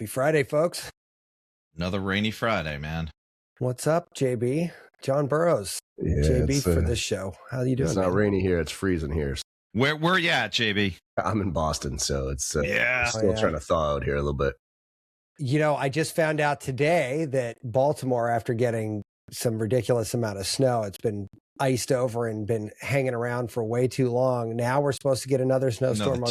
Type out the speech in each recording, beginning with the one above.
Happy Friday, folks. Another rainy Friday, man. What's up, JB? John Barrows. Yeah, JB for this show. How you doing? It's not man? rainy here. It's freezing here. Where you at, JB? I'm in Boston, so it's Yeah. trying to thaw out here a little bit. You know, I just found out today that Baltimore, after getting some ridiculous amount of snow, it's been iced over and been hanging around for way too long. Now we're supposed to get another snowstorm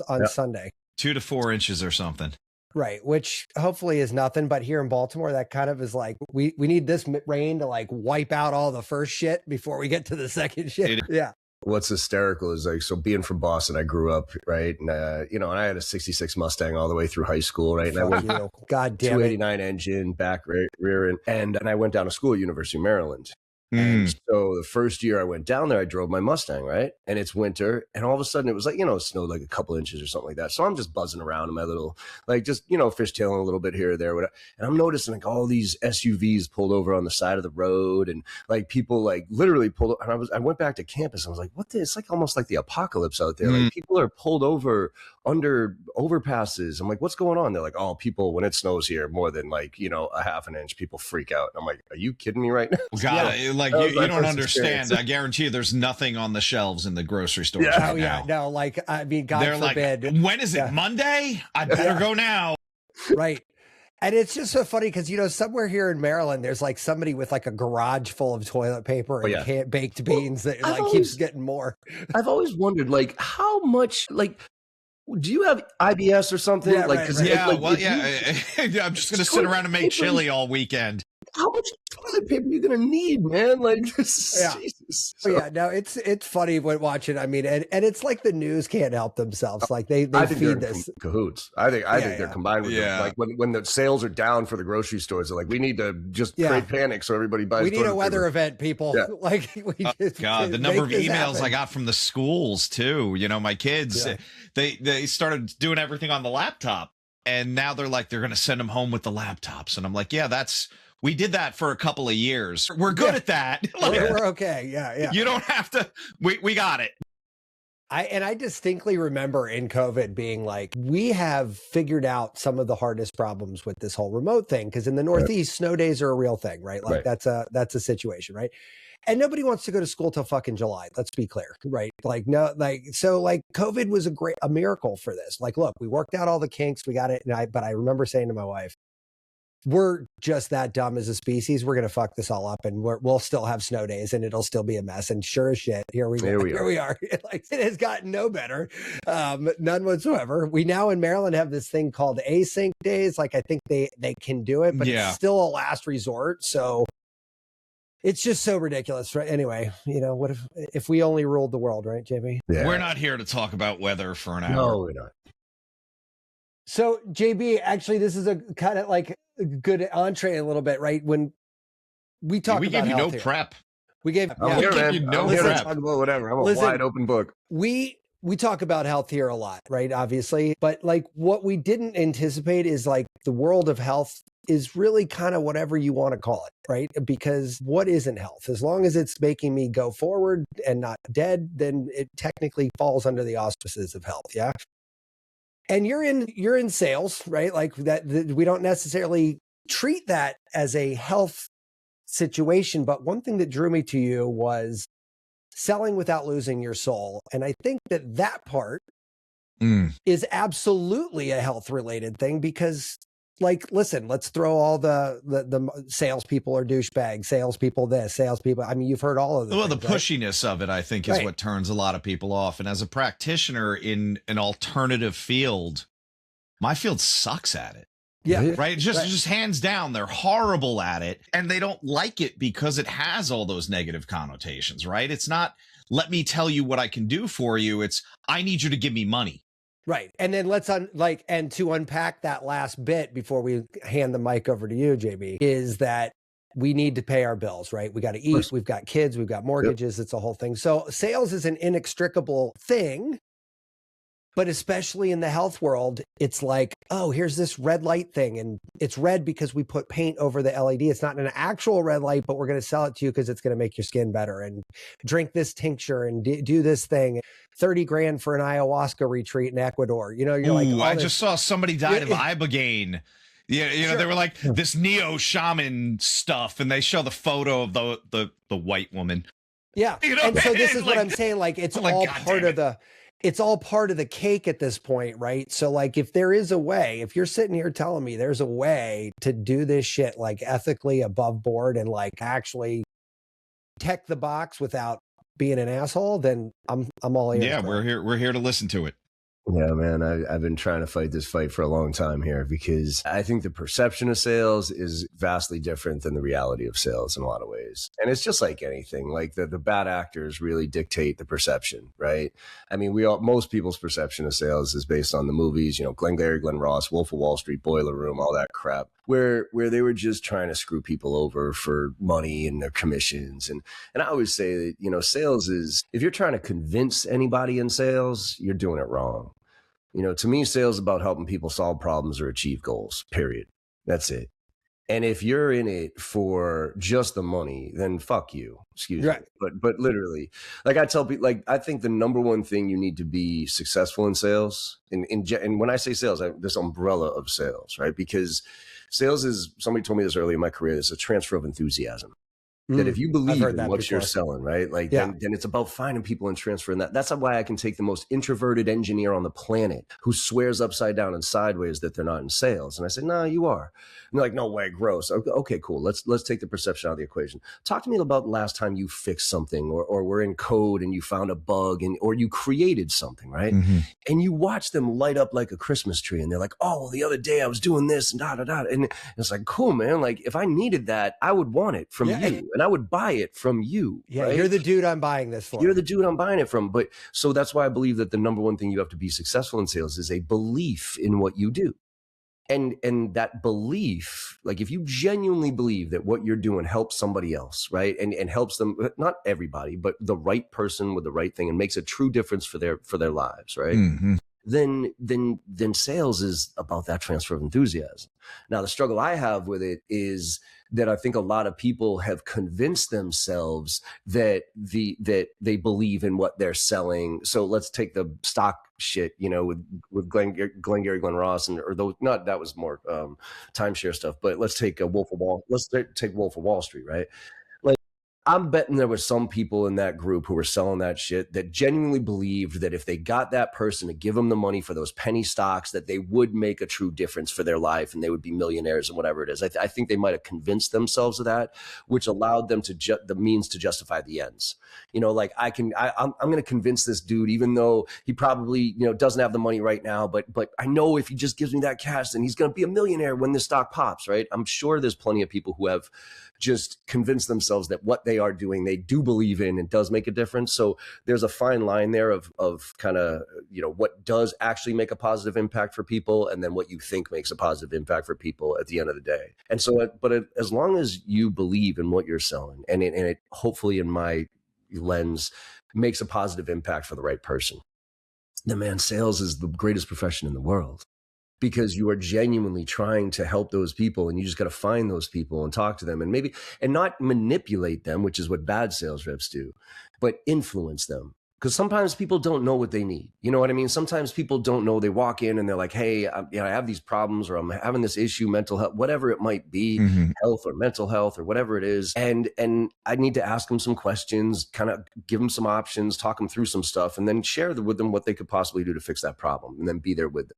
on Sunday. 2 to 4 inches or something. Right, which hopefully is nothing, but here in Baltimore, that kind of is like, we need this rain to like wipe out all the first shit before we get to the second shit. Yeah. What's hysterical is like, so being from Boston, I grew up, right? And, and I had a 66 Mustang all the way through high school, right? And I went, God damn it. 289 engine, back rear, and I went down to school at University of Maryland. And so the first year I went down there, I drove my Mustang, right? And it's winter. And all of a sudden it was like, it snowed like a couple inches or something like that. So I'm just buzzing around in my little, like just, fishtailing a little bit here or there. Whatever. And I'm noticing like all these SUVs pulled over on the side of the road and like people like literally pulled over. And I went back to campus. I was like, it's like almost like the apocalypse out there. Like people are pulled over under overpasses. I'm like, what's going on? They're like, oh, people, when it snows here more than like, a half an inch, people freak out. And I'm like, are you kidding me right now? God, like you don't understand. I guarantee you there's nothing on the shelves in the grocery stores right now. No, like, I mean, God They're forbid. Like, when is it? Monday? I better go now. Right. And it's just so funny because, somewhere here in Maryland, there's like somebody with like a garage full of toilet paper and baked beans that keeps getting more. I've always wondered, like, how much, like, do you have IBS or something? Yeah, like, right. I'm just going to sit around and make chili all weekend. How much toilet paper are you going to need, man? like, Jesus. So, no, it's funny when watching. I mean, and it's like the news can't help themselves. Like they feed this cahoots. I think they're combined with them. Like when the sales are down for the grocery stores, they're like, we need to just create panic so everybody buys. We need a weather event, people. Yeah. Like God, the number of emails I got from the schools too. My kids, they started doing everything on the laptop, and now they're like they're going to send them home with the laptops, and I'm like, we did that for a couple of years. We're good at that. We're okay. Yeah. You don't have to. We got it. I distinctly remember in COVID being like, we have figured out some of the hardest problems with this whole remote thing. Because in the Northeast, snow days are a real thing, right? Like that's a situation, right? And nobody wants to go to school till fucking July. Let's be clear, right? Like COVID was a miracle for this. Like, look, we worked out all the kinks, we got it. But I remember saying to my wife, we're just that dumb as a species. We're going to fuck this all up and we'll still have snow days and it'll still be a mess. And sure as shit, here we are. Like, it has gotten no better. None whatsoever. We now in Maryland have this thing called async days. Like, I think they can do it, but it's still a last resort. So it's just so ridiculous. Right? Anyway, what if we only ruled the world, right, JB? Yeah. We're not here to talk about weather for an hour. No, we're not. So JB, actually, this is a kind of like a good entree a little bit, right? When we talk about gave you no here, prep. We gave you no prep. Talk about whatever. I'm a wide open book. We talk about health here a lot, right? Obviously, but like what we didn't anticipate is like the world of health is really kind of whatever you want to call it, right? Because what isn't health? As long as it's making me go forward and not dead, then it technically falls under the auspices of health. Yeah. And you're in sales, right? Like that we don't necessarily treat that as a health situation. But one thing that drew me to you was selling without losing your soul. And I think that part is absolutely a health related thing because, like, listen, let's throw all the salespeople are douchebags, salespeople this, salespeople. I mean, you've heard all of them. Well, the pushiness of it, I think, is what turns a lot of people off. And as a practitioner in an alternative field, my field sucks at it. Yeah. Right. Just hands down, they're horrible at it. And they don't like it because it has all those negative connotations, right? It's not, let me tell you what I can do for you. It's, I need you to give me money. Right. And then and to unpack that last bit before we hand the mic over to you, JB, is that we need to pay our bills, right? We got to eat. We've got kids. We've got mortgages. It's a whole thing. So sales is an inextricable thing But especially in the health world, it's like, oh, here's this red light thing. And it's red because we put paint over the LED. It's not an actual red light, but we're going to sell it to you because it's going to make your skin better. And drink this tincture and do this thing. 30 grand for an ayahuasca retreat in Ecuador. You know, you're like, I just saw somebody died of ibogaine. Yeah, you know, they were like this neo shaman stuff, and they show the photo of the white woman. Yeah. You know, and so this is what I'm saying. Like, it's all part of the... It's all part of the cake at this point, right? So like, if there is a way, if you're sitting here telling me there's a way to do this shit like ethically above board and like actually check the box without being an asshole, then I'm all ears. Yeah, we're here to listen to it. Yeah, man, I've been trying to fight this fight for a long time here because I think the perception of sales is vastly different than the reality of sales in a lot of ways. And it's just like anything, like the bad actors really dictate the perception, right? I mean, most people's perception of sales is based on the movies, you know, Glengarry Glen Ross, Wolf of Wall Street, Boiler Room, all that crap, where they were just trying to screw people over for money and their commissions. And I always say that, you know, sales is, if you're trying to convince anybody in sales, you're doing it wrong. You know, to me, sales is about helping people solve problems or achieve goals, period. That's it. And if you're in it for just the money, then fuck you. Excuse me. But literally, like I tell people, like I think the number one thing you need to be successful in sales, and when I say sales, this umbrella of sales, right? Because sales is, somebody told me this early in my career, it's a transfer of enthusiasm. That if you believe in what you're selling, right? Like then it's about finding people and transferring that. That's why I can take the most introverted engineer on the planet who swears upside down and sideways that they're not in sales. And I said, no, you are. And they're like, no way, gross. Okay, cool. Let's take the perception out of the equation. Talk to me about the last time you fixed something or were in code and you found a bug or you created something, right? Mm-hmm. And you watch them light up like a Christmas tree and they're like, oh, well, the other day I was doing this and da-da-da. And it's like, cool, man. Like if I needed that, I would want it from you. And I would buy it from you. Yeah, right? You're the dude I'm buying this for. You're the dude I'm buying it from. But so that's why I believe that the number one thing you have to be successful in sales is a belief in what you do. And that belief, like if you genuinely believe that what you're doing helps somebody else, right? And helps them, not everybody, but the right person with the right thing and makes a true difference for their lives, right? Mm-hmm. Then sales is about that transfer of enthusiasm. Now, the struggle I have with it is that I think a lot of people have convinced themselves that they believe in what they're selling. So let's take the stock shit, you know, with Glengarry Glen Ross or those, not, that was more timeshare stuff, but let's take Wolf of Wall Street, right? I'm betting there were some people in that group who were selling that shit that genuinely believed that if they got that person to give them the money for those penny stocks, that they would make a true difference for their life and they would be millionaires and whatever it is. I think they might have convinced themselves of that, which allowed them to the means to justify the ends. You know, like I'm going to convince this dude, even though he probably, you know, doesn't have the money right now, but I know if he just gives me that cash, then he's going to be a millionaire when this stock pops, right? I'm sure there's plenty of people who have just convince themselves that what they are doing, they do believe in and does make a difference. So there's a fine line there of kind of, you know, what does actually make a positive impact for people and then what you think makes a positive impact for people at the end of the day. And so, as long as you believe in what you're selling and it hopefully in my lens makes a positive impact for the right person, then man, sales is the greatest profession in the world. Because you are genuinely trying to help those people and you just got to find those people and talk to them and not manipulate them, which is what bad sales reps do, but influence them. Because sometimes people don't know what they need. You know what I mean? Sometimes people don't know. They walk in and they're like, hey, I have these problems or I'm having this issue, mental health, whatever it might be, health or mental health or whatever it is. And I need to ask them some questions, kind of give them some options, talk them through some stuff, and then share with them what they could possibly do to fix that problem and then be there with them.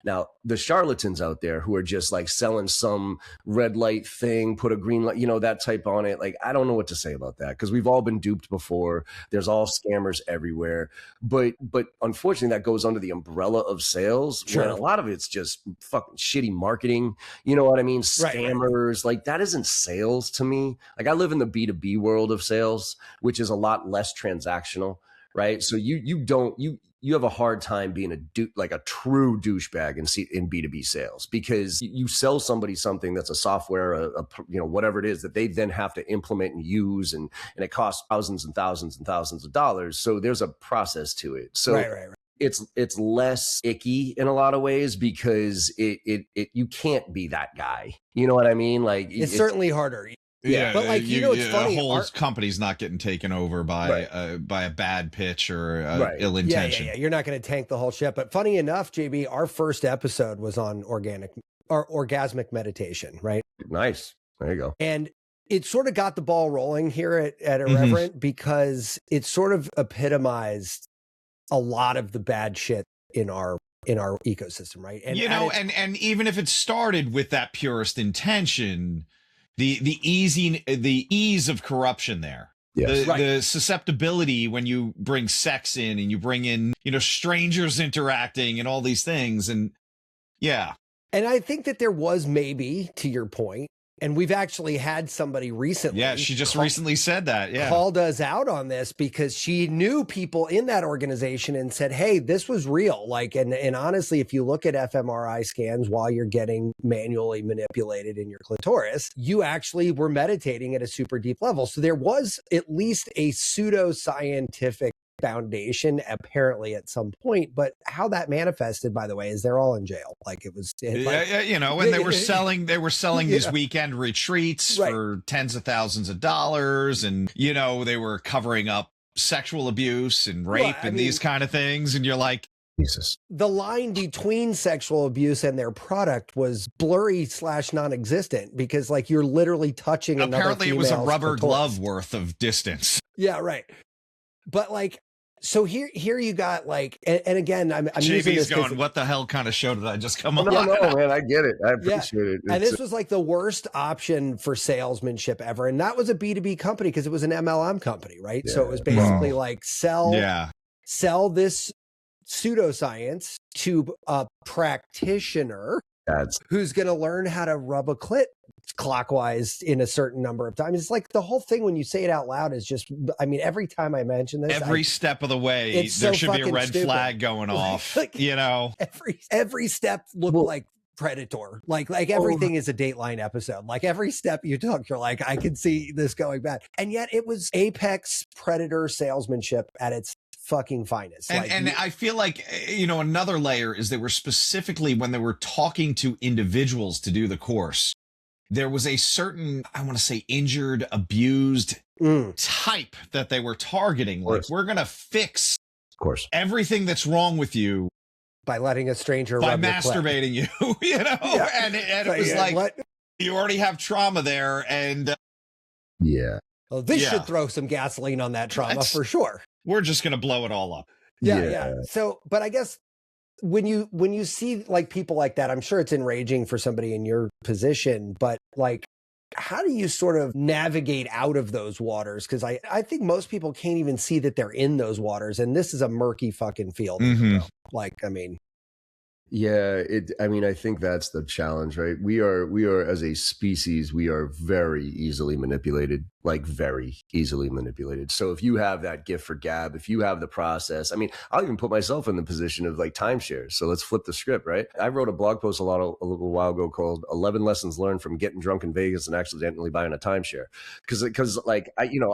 Now, the charlatans out there who are just like selling some red light thing, put a green light, you know, that type on it. Like, I don't know what to say about that because we've all been duped before. There's all scammers everywhere. But unfortunately, that goes under the umbrella of sales. Sure. When a lot of it's just fucking shitty marketing. You know what I mean? Scammers. Right. Like, that isn't sales to me. Like, I live in the B2B world of sales, which is a lot less transactional. Right. So you have a hard time being a true douchebag in B2B sales because you sell somebody something that's a software, whatever it is that they then have to implement and use. And it costs thousands and thousands and thousands of dollars. So there's a process to it. So right. it's less icky in a lot of ways because it you can't be that guy. You know what I mean? Like it's certainly harder. Yeah, but like it's funny. A whole company's not getting taken over by a bad pitch or ill intention. Yeah. You're not going to tank the whole ship. But funny enough, JB, our first episode was on orgasmic meditation, right? Nice. There you go. And it sort of got the ball rolling here at Irreverent because it sort of epitomized a lot of the bad shit in our ecosystem, right? And and even if it started with that purest intention, the ease of corruption there. Yes. The susceptibility when you bring sex in and you bring in, strangers interacting and all these things. And yeah. And I think that there was maybe, to your point, and we've actually had somebody recently. Yeah, she just recently said that. Yeah. Called us out on this because she knew people in that organization and said, hey, this was real. Like, and honestly, if you look at fMRI scans while you're getting manually manipulated in your clitoris, you actually were meditating at a super deep level. So there was at least a pseudoscientific foundation apparently at some point, but how that manifested, by the way, is they're all in jail. Like it was and they were selling these weekend retreats for tens of thousands of dollars, and they were covering up sexual abuse and rape and these kind of things, and you're like, Jesus. The line between sexual abuse and their product was blurry / non-existent because like you're literally touching apparently it was a rubber clitoris. Glove worth of distance. Yeah, right. But like, so here you got like, and again, I'm JB's using this going, what the hell kind of show did I just come on? No, man, I get it. I appreciate it. And this was like the worst option for salesmanship ever. And that was a B2B company because it was an MLM company, right? Yeah. So it was basically like sell this pseudoscience to a practitioner who's going to learn how to rub a clit clockwise in a certain number of times. It's like the whole thing when you say it out loud is just, I mean, every time I mention this, every step of the way, there should be a red flag going off, every step looked like Predator, like everything is a Dateline episode. Like every step you took, you're like, I can see this going bad. And yet it was apex predator salesmanship at its fucking finest. And I feel like, another layer is they were specifically, when they were talking to individuals to do the course, there was a certain, I want to say, injured, abused type that they were targeting. Like, we're going to fix everything that's wrong with you by letting a stranger by masturbating you, and it was like, you already have trauma there. And well, this should throw some gasoline on that trauma for sure. We're just going to blow it all up. Yeah. So, but I guess when you see like people like that, I'm sure it's enraging for somebody in your position, but like, how do you sort of navigate out of those waters? Because I think most people can't even see that they're in those waters, and this is a murky fucking field. Like, I mean. Yeah, I think that's the challenge, right? We are as a species, we are very easily manipulated, like very easily manipulated. So if you have that gift for gab, if you have the process, I mean, I'll even put myself in the position of like timeshares. So let's flip the script, right? I wrote a blog post a little while ago called 11 Lessons Learned from Getting Drunk in Vegas and Accidentally Buying a Timeshare. Because like,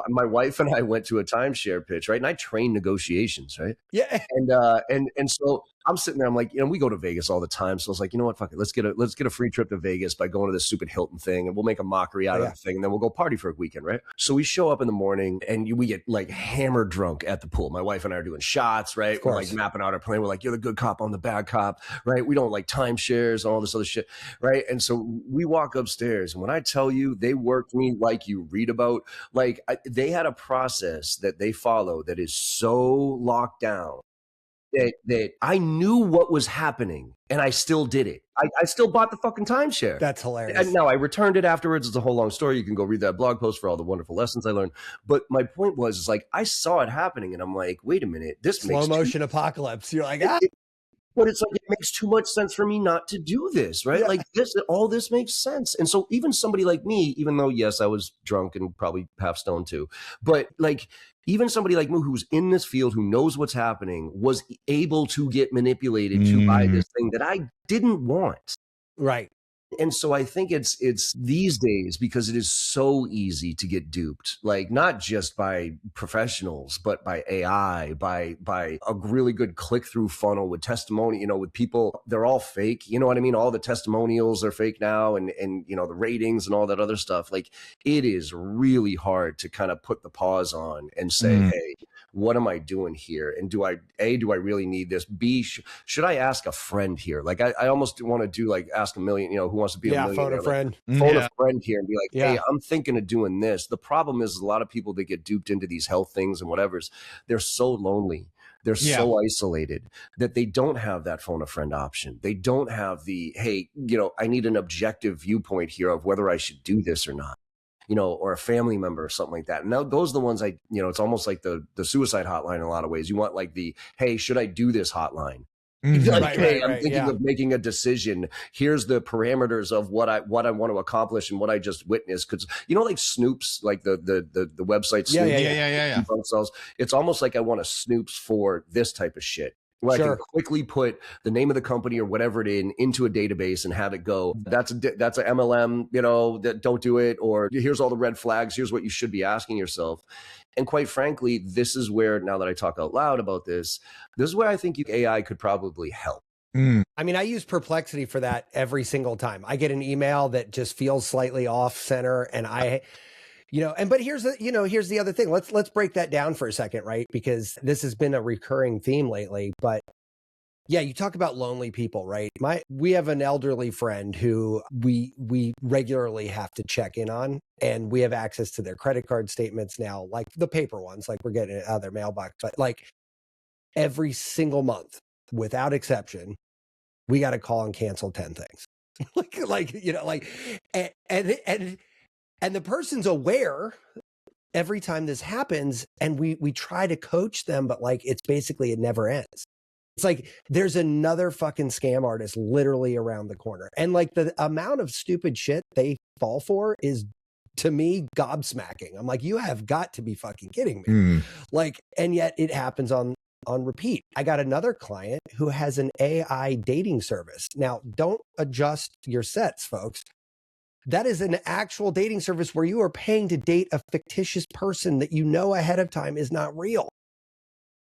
my wife and I went to a timeshare pitch, right? And I trained negotiations, right? Yeah. And so I'm sitting there, I'm like, we go to Vegas all the time. So I was like, you know what, fuck it. Let's get a free trip to Vegas by going to this stupid Hilton thing, and we'll make a mockery out of the thing, and then we'll go party for a weekend, right? So we show up in the morning and we get like hammered drunk at the pool. My wife and I are doing shots, right? We're like mapping out our plan. We're like, you're the good cop, I'm the bad cop, right? We don't like timeshares and all this other shit, right? And so we walk upstairs, and when I tell you they worked me like you read about, like they had a process that they follow that is so locked down that I knew what was happening, and I still did it. I still bought the fucking timeshare. That's hilarious. And now I returned it afterwards. It's a whole long story. You can go read that blog post for all the wonderful lessons I learned. But my point was, like, I saw it happening, and I'm like, wait a minute, this slow motion apocalypse. You're like, but it's like, it makes too much sense for me not to do this, right? Like all this makes sense. And so even somebody like me, even though, yes, I was drunk and probably half stoned too, but like even somebody like me who's in this field, who knows what's happening, was able to get manipulated to buy this thing that I didn't want. Right. And so I think it's these days, because it is so easy to get duped, like not just by professionals, but by AI, by a really good click-through funnel with testimony, with people, they're all fake. You know what I mean? All the testimonials are fake now, and the ratings and all that other stuff. Like, it is really hard to kind of put the pause on and say, hey, what am I doing here? And do I really need this? B, should I ask a friend here? Like, I almost want to do like ask a million, who wants to be a millionaire? Phone a friend. Phone a friend here and be like, hey, I'm thinking of doing this. The problem is a lot of people that get duped into these health things and whatever's, they're so lonely. They're so isolated that they don't have that phone a friend option. They don't have the, hey, I need an objective viewpoint here of whether I should do this or not. Or a family member or something like that. Now, those are the ones it's almost like the suicide hotline in a lot of ways. You want like the, hey, should I do this hotline? Like, hey, I'm thinking of making a decision. Here's the parameters of what I want to accomplish and what I just witnessed. Because like Snoops, like the website Snoops, themselves. It's almost like I want a Snoops for this type of shit. Where I can quickly put the name of the company or whatever it into a database and have it go, that's a MLM, that don't do it, or here's all the red flags, here's what you should be asking yourself. And quite frankly, this is where, now that I talk out loud about this is where I think AI could probably help. I mean, I use Perplexity for that every single time. I get an email that just feels slightly off center, and but here's the other thing. Let's break that down for a second, right? Because this has been a recurring theme lately. But yeah, you talk about lonely people, right? We have an elderly friend who we regularly have to check in on, and we have access to their credit card statements now, like the paper ones, like we're getting it out of their mailbox. But like every single month, without exception, we got to call and cancel 10 things. And the person's aware every time this happens, and we try to coach them, but like it's basically, it never ends. It's like there's another fucking scam artist literally around the corner. And like the amount of stupid shit they fall for is, to me, gobsmacking. I'm like, you have got to be fucking kidding me. Like, and yet it happens on repeat. I got another client who has an AI dating service. Now, don't adjust your sets, folks. That is an actual dating service where you are paying to date a fictitious person that you know ahead of time is not real.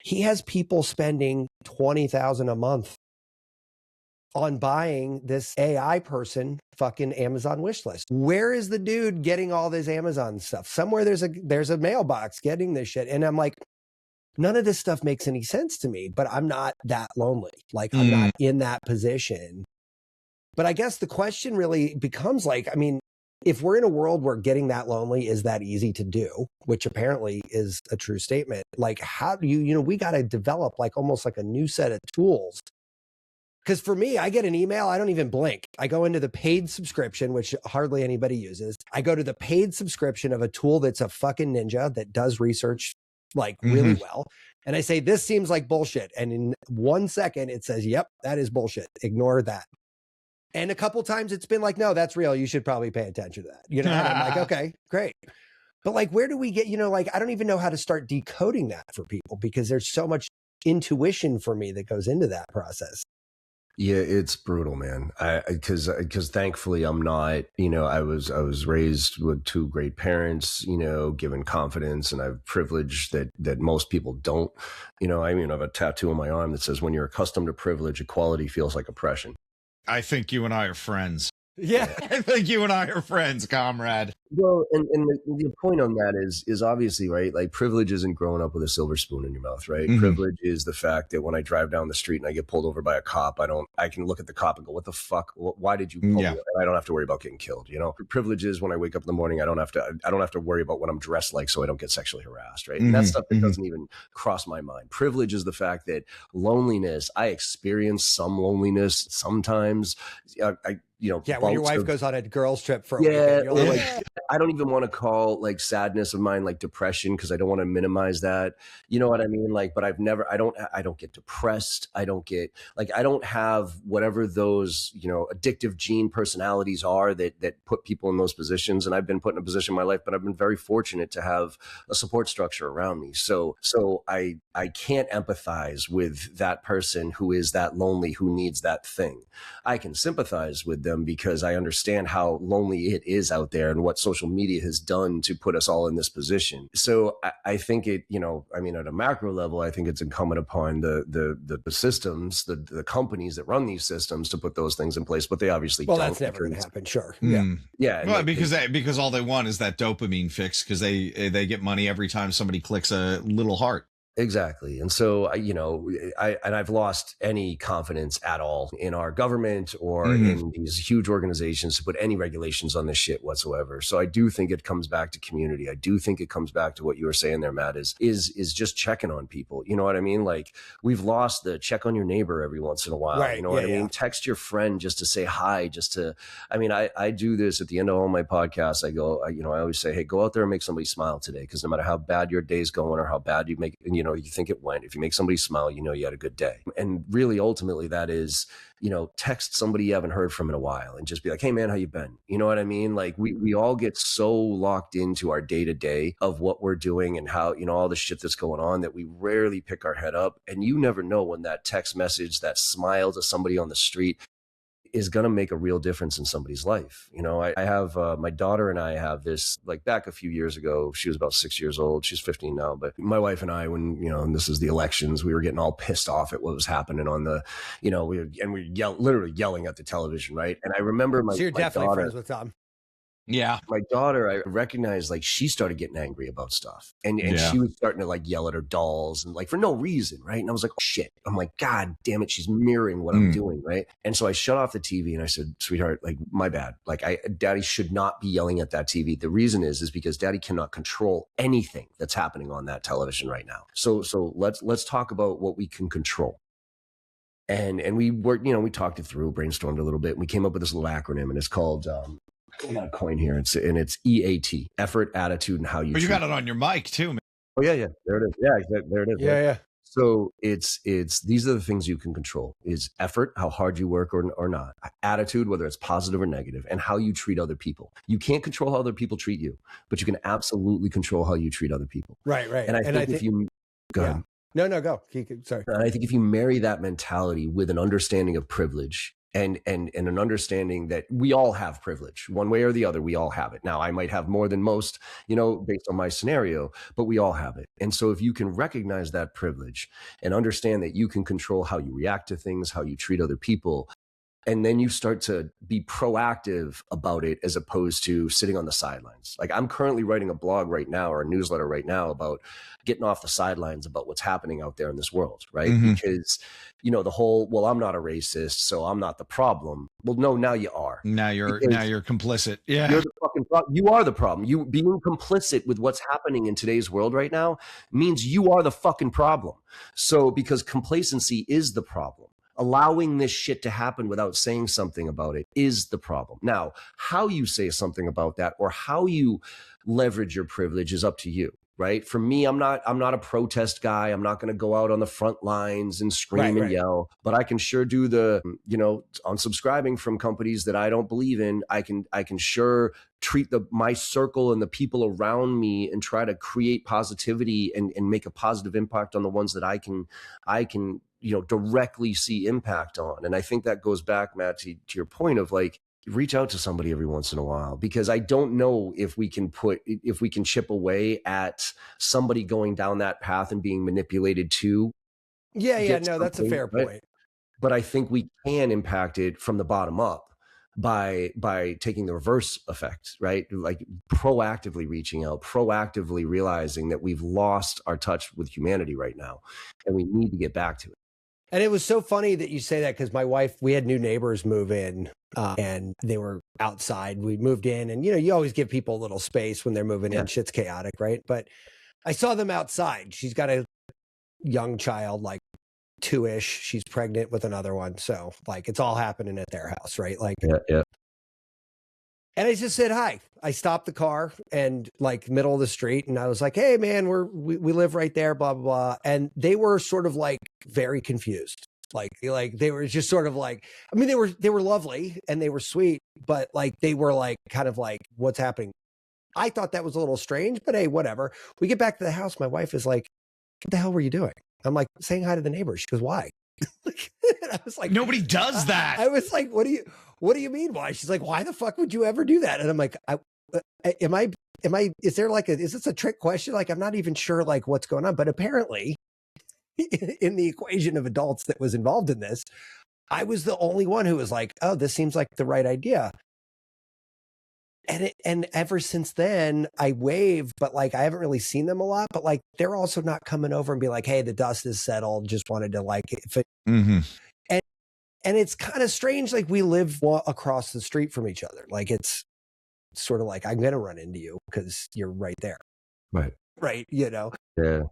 He has people spending $20,000 a month on buying this AI person fucking Amazon wish list. Where is the dude getting all this Amazon stuff? Somewhere there's a mailbox getting this shit. And I'm like, none of this stuff makes any sense to me, but I'm not that lonely. Like, I'm not in that position. But I guess the question really becomes like, I mean, if we're in a world where getting that lonely is that easy to do, which apparently is a true statement, like how do we got to develop like almost like a new set of tools. Because for me, I get an email, I don't even blink. I go into the paid subscription, which hardly anybody uses. I go to the paid subscription of a tool that's a fucking ninja that does research like really well. And I say, this seems like bullshit. And in 1 second, it says, yep, that is bullshit. Ignore that. And a couple times it's been like, no, that's real. You should probably pay attention to that. And I'm like, okay, great. But like, where do we get, like, I don't even know how to start decoding that for people because there's so much intuition for me that goes into that process. Yeah, it's brutal, man. Because thankfully I'm not, I was raised with two great parents, given confidence, and I have privilege that most people don't. I have a tattoo on my arm that says, when you're accustomed to privilege, equality feels like oppression. I think you and I are friends. Yeah, I think you and I are friends, comrade. Well, and the point on that is obviously, right, like privilege isn't growing up with a silver spoon in your mouth, right? Privilege is the fact that when I drive down the street and I get pulled over by a cop, I can look at the cop and go, what the fuck? Why did you pull me over? And I don't have to worry about getting killed, Privilege is when I wake up in the morning, I don't have to worry about what I'm dressed like so I don't get sexually harassed, right? And that's stuff that doesn't even cross my mind. Privilege is the fact that loneliness, I experience some loneliness sometimes. When your wife goes on a girls trip for a weekend, you're like I don't even want to call like sadness of mine like depression, because I don't want to minimize that. You know what I mean? Like, but I don't get depressed. I don't have whatever those, addictive gene personalities are that put people in those positions. And I've been put in a position in my life, but I've been very fortunate to have a support structure around me. So I can't empathize with that person who is that lonely, who needs that thing. I can sympathize with them because I understand how lonely it is out there and what social media has done to put us all in this position. So I think it, at a macro level, I think it's incumbent upon the systems, the companies that run these systems to put those things in place, but they obviously don't. Well, that's never going to happen. Sure. Yeah. Well, because all they want is that dopamine fix, because they get money every time somebody clicks a little heart. Exactly. And so, I've lost any confidence at all in our government or in these huge organizations to put any regulations on this shit whatsoever. So I do think it comes back to community. I do think it comes back to what you were saying there, Matt, is just checking on people. You know what I mean? Like, we've lost the check on your neighbor every once in a while. Right. You know what I mean? Text your friend just to say hi, I do this at the end of all my podcasts. I always say, hey, go out there and make somebody smile today. Because no matter how bad your day's going or how bad you make, you think it went, if you make somebody smile, you had a good day. And really, ultimately, that is, text somebody you haven't heard from in a while and just be like, hey man, how you been? You know what I mean? Like, we all get so locked into our day to day of what we're doing and how, all the shit that's going on, that we rarely pick our head up. And you never know when that text message, that smile to somebody on the street is going to make a real difference in somebody's life. I have my daughter and I have this, like, back a few years ago, she was about 6 years old. She's 15 now. But my wife and I, when, and this is the elections, we were getting all pissed off at what was happening on the, we were literally yelling at the television. Right. And I remember so you're definitely daughter, friends with Tom. Yeah. My daughter, I recognized, like, she started getting angry about stuff, and she was starting to like yell at her dolls and like for no reason. Right. And I was like, oh, shit. I'm like, God damn it. She's mirroring what I'm doing. Right. And so I shut off the TV and I said, sweetheart, like, my bad. Like, daddy should not be yelling at that TV. The reason is because daddy cannot control anything that's happening on that television right now. So let's talk about what we can control. And we worked, we talked it through, brainstormed a little bit, and we came up with this little acronym, and it's called, I got a coin here. It's EAT: effort, attitude, and how you. But you got it on your mic too, man. Oh yeah, there it is. Yeah, there it is. Yeah. So it's these are the things you can control: is effort, how hard you work or not; attitude, whether it's positive or negative; and how you treat other people. You can't control how other people treat you, but you can absolutely control how you treat other people. Right. And I think if you go ahead. No, go. Sorry. And I think if you marry that mentality with an understanding of privilege. And an understanding that we all have privilege, one way or the other. We all have it. Now, I might have more than most, based on my scenario, but we all have it. And so if you can recognize that privilege and understand that you can control how you react to things, how you treat other people, and then you start to be proactive about it as opposed to sitting on the sidelines. Like, I'm currently writing a blog right now, or a newsletter right now, about getting off the sidelines about what's happening out there in this world, right? Because, the whole, well, I'm not a racist, so I'm not the problem. Well, no, now you are. Now you're complicit. Yeah. You're the fucking problem. You are the problem. You being complicit with what's happening in today's world right now means you are the fucking problem. So, because complacency is the problem. Allowing this shit to happen without saying something about it is the problem. Now, how you say something about that or how you leverage your privilege is up to you, right? For me, I'm not a protest guy. I'm not going to go out on the front lines and scream and yell, but I can sure do the, unsubscribing from companies that I don't believe in. I can sure treat my circle and the people around me and try to create positivity and make a positive impact on the ones that I can directly see impact on. And I think that goes back, Matt, to your point of, like, reach out to somebody every once in a while, because I don't know if we can chip away at somebody going down that path and being manipulated to. No, that's a fair point. But I think we can impact it from the bottom up by taking the reverse effect, right? Like, proactively reaching out, proactively realizing that we've lost our touch with humanity right now, and we need to get back to it. And it was so funny that you say that, because my wife, we had new neighbors move in and they were outside. We moved in, and, you always give people a little space when they're moving in. Shit's chaotic, right? But I saw them outside. She's got a young child, like 2-ish. She's pregnant with another one. So, like, it's all happening at their house, right? Like, yeah. And I just said hi. I stopped the car and like middle of the street, and I was like, "Hey, man, we live right there." Blah blah blah. And they were sort of like very confused. Like they were just sort of like, I mean, they were lovely and they were sweet, but like they were like kind of like, "What's happening?" I thought that was a little strange, but hey, whatever. We get back to the house. My wife is like, "What the hell were you doing?" I'm like, "Saying hi to the neighbors." She goes, "Why?" I was like, nobody does that. I was like, what do you mean why? She's like, "Why the fuck would you ever do that?" And I'm like, is this a trick question? Like, I'm not even sure like what's going on, but apparently in the equation of adults that was involved in this, I was the only one who was like, "Oh, this seems like the right idea." And ever since then, I wave, but like I haven't really seen them a lot. But like they're also not coming over and be like, "Hey, the dust is settled. Just wanted to like," and it's kind of strange. Like we live across the street from each other. Like it's sort of like I'm gonna run into you because you're right there. Right. You know. Yeah.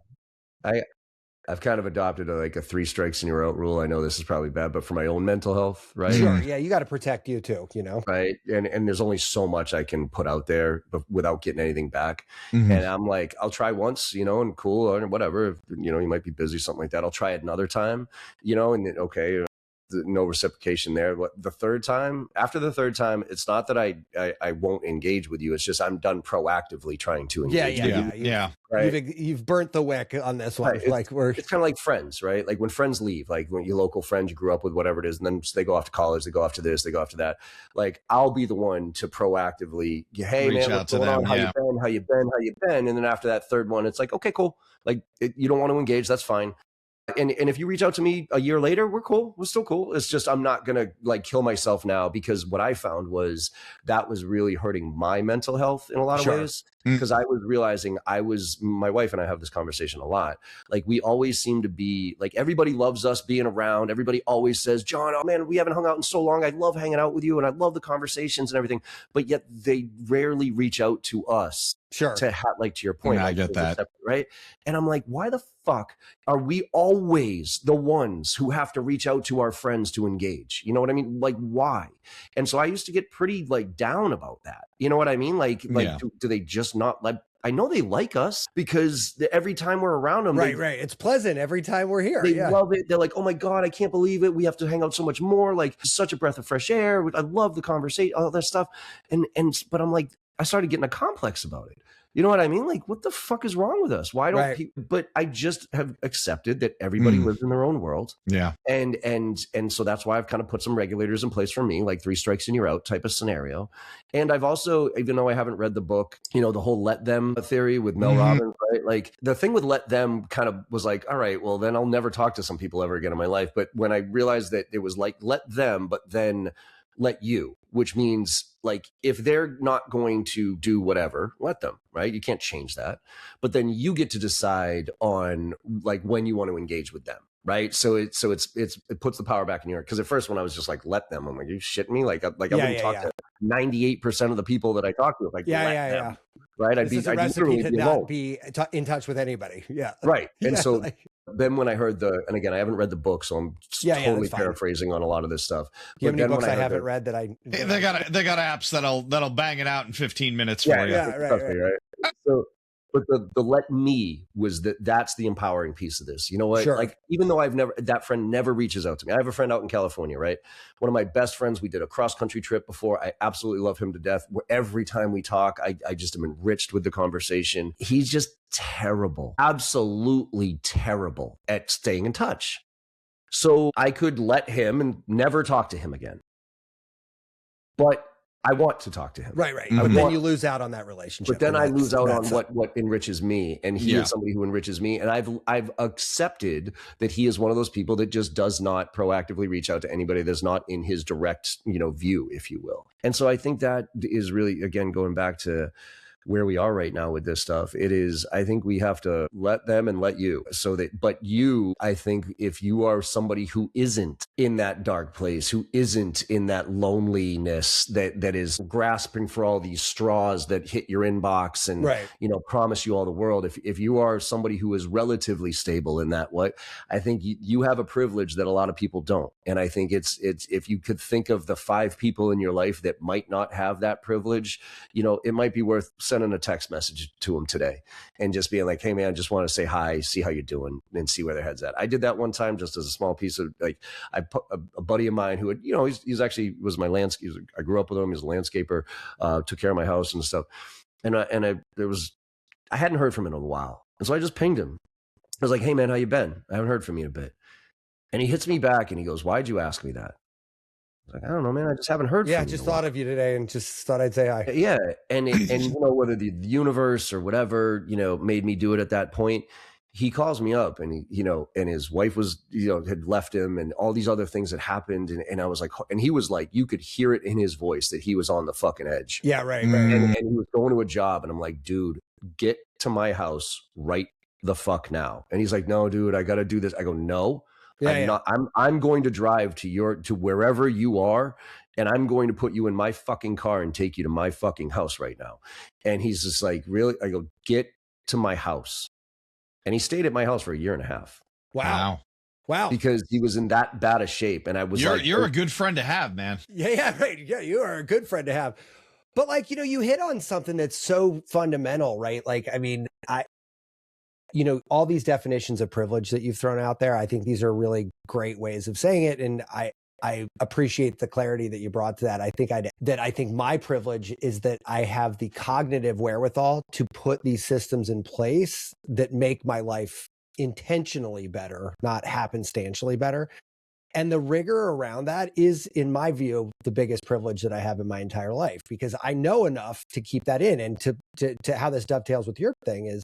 I've kind of adopted a 3 strikes and you're out rule. I know this is probably bad, but for my own mental health, right? Sure. Yeah. You got to protect you too, you know? Right. And there's only so much I can put out there without getting anything back. And I'm like, I'll try once, and cool or whatever. You might be busy, something like that. I'll try it another time, and then, okay, no reciprocation there. But after the third time, it's not that I won't engage with you. It's just I'm done proactively trying to engage. Yeah. Right? You've burnt the wick on this one. Right. It's kind of like friends, right? Like when friends leave, like when your local friends you grew up with, whatever it is, and then they go off to college, they go off to this, they go off to that. Like I'll be the one to proactively, hey reach man, what's going on? How you been? And then after that third one, it's like, okay, cool. Like you don't want to engage, that's fine. And if you reach out to me a year later, we're cool. We're still cool. It's just I'm not gonna like kill myself now, because what I found was that was really hurting my mental health in a lot of ways. Because I was realizing my wife and I have this conversation a lot. Like we always seem to be like, everybody loves us being around. Everybody always says, "John, oh man, we haven't hung out in so long. I love hanging out with you and I love the conversations and everything." But yet they rarely reach out to us. Sure. To your point. I get that. Right. And I'm like, why the fuck are we always the ones who have to reach out to our friends to engage? You know what I mean? Like, why? And so I used to get pretty like down about that. You know what I mean? Like, do they just not let? I know they like us because every time we're around them, right. It's pleasant every time we're here. They love it. They're like, "Oh my God, I can't believe it. We have to hang out so much more. Like, such a breath of fresh air. I love the conversation, all that stuff." But I'm like, I started getting a complex about it. You know what I mean? Like, what the fuck is wrong with us? Why don't people? But I just have accepted that everybody lives in their own world. Yeah. And so that's why I've kind of put some regulators in place for me, like 3 strikes and you're out type of scenario. And I've also, even though I haven't read the book, the whole let them theory with Mel Robbins, right? Like the thing with let them kind of was like, all right, well then I'll never talk to some people ever again in my life. But when I realized that it was like, let them, but then let you, which means like if they're not going to do whatever, let them, right? You can't change that. But then you get to decide on like when you want to engage with them, right? So it puts the power back in your, because at first when I was just like let them, I'm like, you shitting me? Like I wouldn't talk to 98% of the people that I talk to. Like let them, right? I'd literally to not be in touch with anybody. Yeah, right. And so then when I heard and again, I haven't read the book, so I'm totally paraphrasing on a lot of this stuff. Do you have any books I haven't read that I? They got apps that'll bang it out in 15 minutes for you. Yeah, right. So, but the let me was that's the empowering piece of this. You know what? Sure. Like even though that friend never reaches out to me. I have a friend out in California, right? One of my best friends. We did a cross country trip before. I absolutely love him to death. Every time we talk, I just am enriched with the conversation. He's just terrible, absolutely terrible at staying in touch. So I could let him and never talk to him again. But I want to talk to him. Right. But then you lose out on that relationship. But then I lose out on what enriches me. And he is somebody who enriches me. And I've accepted that he is one of those people that just does not proactively reach out to anybody that's not in his direct, view, if you will. And so I think that is really, again, going back to where we are right now with this stuff. It is, I think we have to let them and let you, so that, but you, I think if you are somebody who isn't in that dark place, who isn't in that loneliness, that is grasping for all these straws that hit your inbox and, you know, promise you all the world. If you are somebody who is relatively stable in that way, I think you have a privilege that a lot of people don't. And I think it's, if you could think of the 5 people in your life that might not have that privilege, you know, it might be worth sending a text message to them today and just being like, hey man, I just want to say hi, see how you're doing, and see where their head's at. I did that one time just as a small piece of, like, I put a buddy of mine who had, you know, he's actually was my landscaper. I grew up with him. He's a landscaper, took care of my house and stuff. And I hadn't heard from him in a while. And so I just pinged him. I was like, hey man, how you been? I haven't heard from you in a bit. And he hits me back and he goes, why'd you ask me that? Like, I don't know, man. I just haven't heard from you. Yeah, I just thought of you today and just thought I'd say hi. Yeah. And you know, whether the universe or whatever, you know, made me do it at that point, he calls me up and, you know, and his wife was, you know, had left him and all these other things had happened. And I was like, and he was like, you could hear it in his voice that he was on the fucking edge. Yeah, right. And he was going to a job. And I'm like, dude, get to my house right the fuck now. And he's like, no, dude, I got to do this. I go, no. I'm going to drive to wherever you are, and I'm going to put you in my fucking car and take you to my fucking house right now. And he's just like, really? I go, get to my house. And he stayed at my house for 1.5 years. Wow. Because he was in that bad a shape. And I was you're a good friend to have, man. Yeah, right. Yeah, you are a good friend to have. But like, you know, you hit on something that's so fundamental, right? Like, I mean, you know, all these definitions of privilege that you've thrown out there, I think these are really great ways of saying it. And I appreciate the clarity that you brought to that. I think my privilege is that I have the cognitive wherewithal to put these systems in place that make my life intentionally better, not happenstantially better. And the rigor around that is, in my view, the biggest privilege that I have in my entire life, because I know enough to keep that in. And to how this dovetails with your thing is,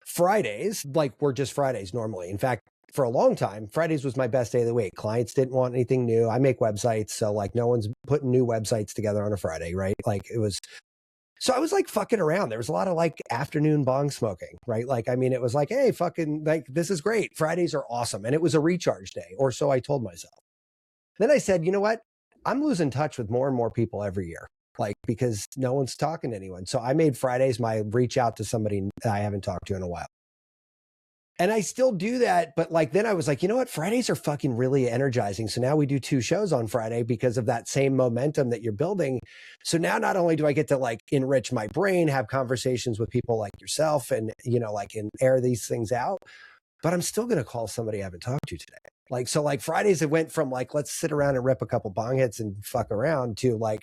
Fridays, like, we're just Fridays normally. In fact, for a long time, Fridays was my best day of the week. Clients didn't want anything new. I make websites. So like, no one's putting new websites together on a Friday, right? Like, it was, so I was like fucking around. There was a lot of like afternoon bong smoking, right? Like, I mean, it was like, hey, fucking, like, this is great. Fridays are awesome. And it was a recharge day, or so I told myself. Then I said, you know what? I'm losing touch with more and more people every year. Like, because no one's talking to anyone. So I made Fridays my reach out to somebody that I haven't talked to in a while. And I still do that. But like, then I was like, you know what? Fridays are fucking really energizing. So now we do 2 shows on Friday because of that same momentum that you're building. So now not only do I get to like enrich my brain, have conversations with people like yourself and, you know, like, and air these things out, but I'm still going to call somebody I haven't talked to today. Like, so like Fridays, it went from like, let's sit around and rip a couple bong hits and fuck around to like,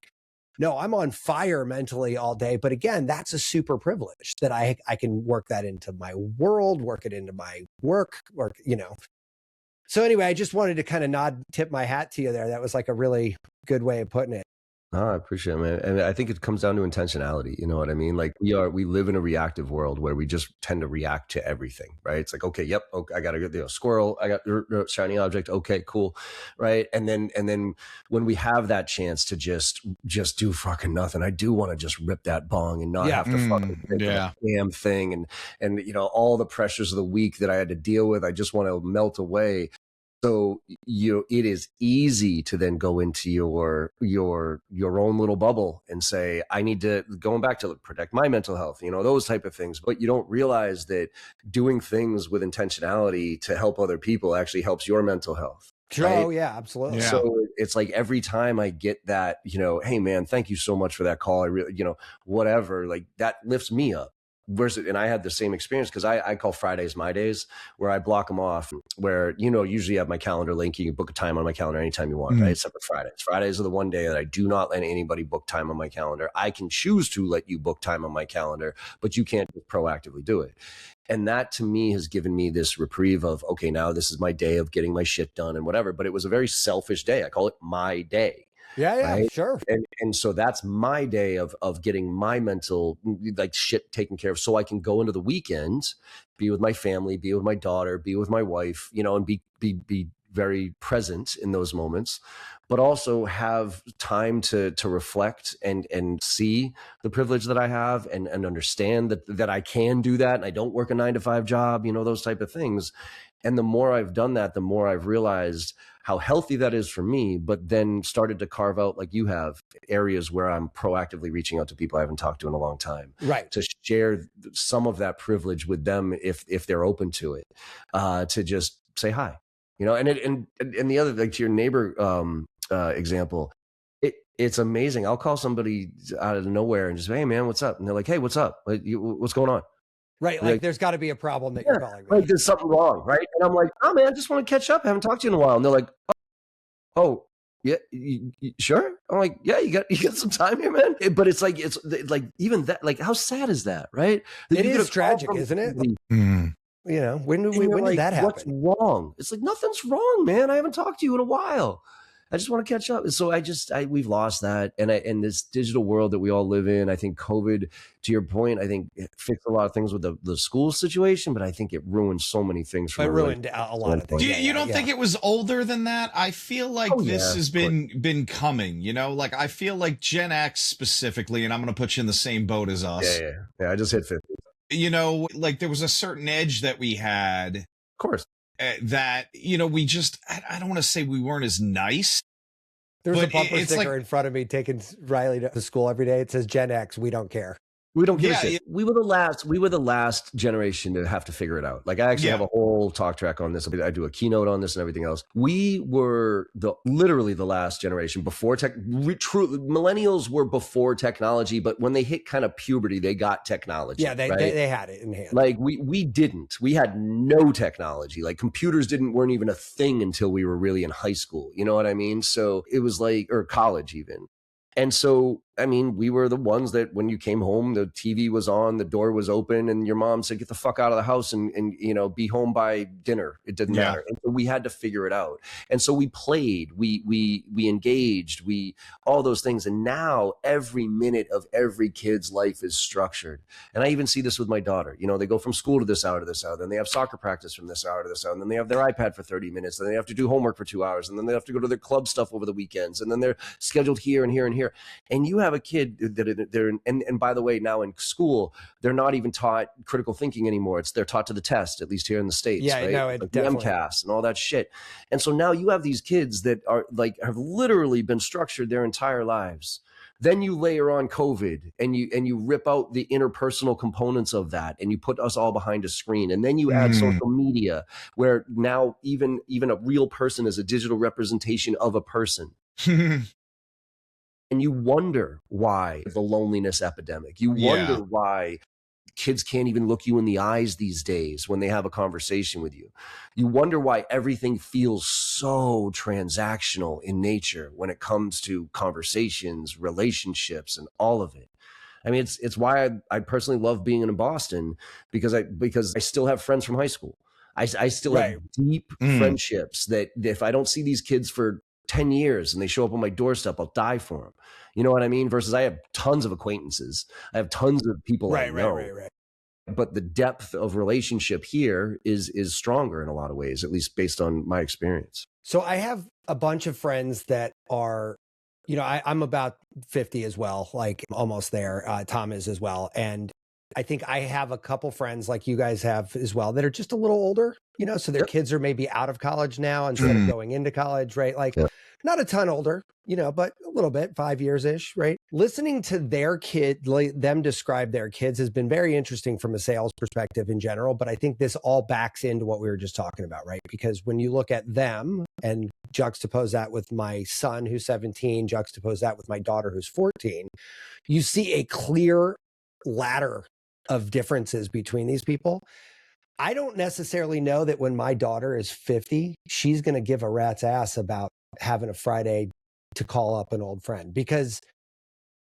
no, I'm on fire mentally all day. But again, that's a super privilege that I can work that into my world, work it into my work, you know. So anyway, I just wanted to kind of tip my hat to you there. That was like a really good way of putting it. Oh, I appreciate it, man. And I think it comes down to intentionality. You know what I mean? Like, we live in a reactive world where we just tend to react to everything, right? It's like, okay, yep, okay, I got to get squirrel, I got shiny object. Okay, cool. Right. And then when we have that chance to just do fucking nothing, I do want to just rip that bong and not have to fucking think of a damn thing. And, you know, all the pressures of the week that I had to deal with, I just want to melt away. So it is easy to then go into your own little bubble and say, I need to, going back to protect my mental health, you know, those type of things. But you don't realize that doing things with intentionality to help other people actually helps your mental health. Right? Oh yeah, absolutely. Yeah. So it's like every time I get that, you know, hey man, thank you so much for that call. I really, you know, whatever, like that lifts me up. And I had the same experience because I call Fridays my days, where I block them off, where, you know, usually I have my calendar link. You can book a time on my calendar anytime you want, right? Except for Fridays. Fridays are the one day that I do not let anybody book time on my calendar. I can choose to let you book time on my calendar, but you can't proactively do it. And that to me has given me this reprieve of, okay, now this is my day of getting my shit done and whatever. But it was a very selfish day. I call it my day. Yeah, right? Sure. And so that's my day of getting my mental like shit taken care of, so I can go into the weekend, be with my family, be with my daughter, be with my wife, you know, and be very present in those moments, but also have time to reflect and see the privilege that I have and understand that I can do that. And I don't work a 9-to-5 job, those type of things. And the more I've done that, the more I've realized how healthy that is for me, but then started to carve out, like you have, areas where I'm proactively reaching out to people I haven't talked to in a long time, right? To share some of that privilege with them if they're open to it, to just say hi, and the other, like to your neighbor example, it's amazing. I'll call somebody out of nowhere and just say, hey man, what's up? And they're like, hey, what's up? What's going on? Right. Like there's got to be a problem that you're calling me. Like there's something wrong, right? And I'm like, oh man, I just want to catch up. I haven't talked to you in a while. And they're like, oh yeah, you sure? I'm like, yeah, you got some time here, man. But it's like even that, like how sad is that, right? It is tragic, isn't it? When did that happen? What's wrong? It's like nothing's wrong, man. I haven't talked to you in a while. I just want to catch up. So we've lost that. And in this digital world that we all live in, I think COVID, to your point, I think it fixed a lot of things with the school situation, but I think it ruined so many things. It ruined a lot of things. You don't think it was older than that? I feel like this has been coming, like I feel like Gen X specifically, and I'm going to put you in the same boat as us. Yeah. I just hit 50. Like there was a certain edge that we had. Of course. That, we just, I don't want to say we weren't as nice. There's a bumper sticker in front of me taking Riley to school every day. It says Gen X, we don't care. We don't give a shit. We were the last generation to have to figure it out. Like I actually have a whole talk track on this. I do a keynote on this and everything else. We were literally the last generation before millennials were before technology, but when they hit kind of puberty, they got technology. Yeah, they had it in hand. Like we didn't. We had no technology. Like computers weren't even a thing until we were really in high school. You know what I mean? So it was or college even. And so, I mean, we were the ones that when you came home, the TV was on, the door was open, and your mom said, get the fuck out of the house and be home by dinner. It didn't matter. And so we had to figure it out. And so we played, we engaged, all those things. And now every minute of every kid's life is structured. And I even see this with my daughter. They go from school to this hour to this hour, then they have soccer practice from this hour to this hour, and then they have their iPad for 30 minutes, then they have to do homework for 2 hours, and then they have to go to their club stuff over the weekends, and then they're scheduled here and here and here. And you have a kid that they're and by the way, now in school, they're not even taught critical thinking anymore. They're taught to the test, at least here in the States. Yeah, right? no, like the MCAS and all that shit. And so now you have these kids that are have literally been structured their entire lives. Then you layer on COVID and you rip out the interpersonal components of that and you put us all behind a screen. And then you add social media where now even a real person is a digital representation of a person. And you wonder why the loneliness epidemic. You wonder why kids can't even look you in the eyes these days when they have a conversation with you. You wonder why everything feels so transactional in nature when it comes to conversations, relationships, and all of it. I mean, it's why I personally love being in Boston because I still have friends from high school. I still have deep friendships that if I don't see these kids for 10 years and they show up on my doorstep, I'll die for them. You know what I mean? Versus I have tons of acquaintances. I have tons of people I know. Right. But the depth of relationship here is stronger in a lot of ways, at least based on my experience. So I have a bunch of friends that are, I'm about 50 as well, like almost there. Tom is as well. And I think I have a couple friends like you guys have as well that are just a little older, so their kids are maybe out of college now instead of going into college, right? Like not a ton older, but a little bit, 5 years-ish, right? Listening to their them describe their kids has been very interesting from a sales perspective in general. But I think this all backs into what we were just talking about, right? Because when you look at them and juxtapose that with my son who's 17, juxtapose that with my daughter who's 14, you see a clear ladder of differences between these people. I don't necessarily know that when my daughter is 50, she's going to give a rat's ass about having a Friday to call up an old friend because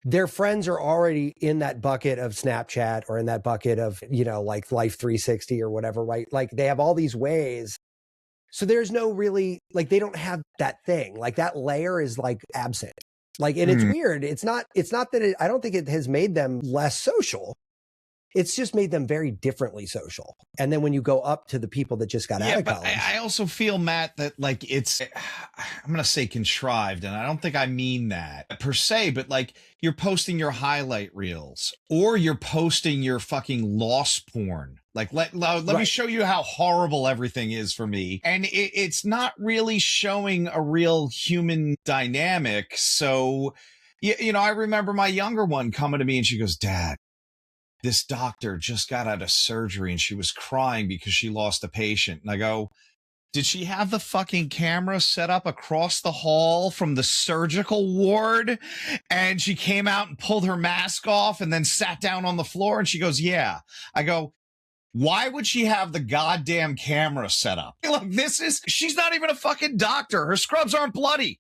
their friends are already in that bucket of Snapchat or in that bucket of, like Life 360 or whatever, right? Like they have all these ways. So there's no really, like, they don't have that thing. Like that layer is like absent. Like, and it's weird. It's not that I don't think it has made them less social. it's just made them very differently social. And then when you go up to the people that just got out of college. I also feel, Matt, that like I'm going to say contrived, and I don't think I mean that per se, but like you're posting your highlight reels or you're posting your fucking lost porn. Like, let me show you how horrible everything is for me. And it's not really showing a real human dynamic. So, you know, I remember my younger one coming to me and she goes, Dad, this doctor just got out of surgery and she was crying because she lost a patient. And I go, did she have the fucking camera set up across the hall from the surgical ward? And she came out and pulled her mask off and then sat down on the floor. And she goes, yeah. I go, why would she have the goddamn camera set up? Like, she's not even a fucking doctor. Her scrubs aren't bloody.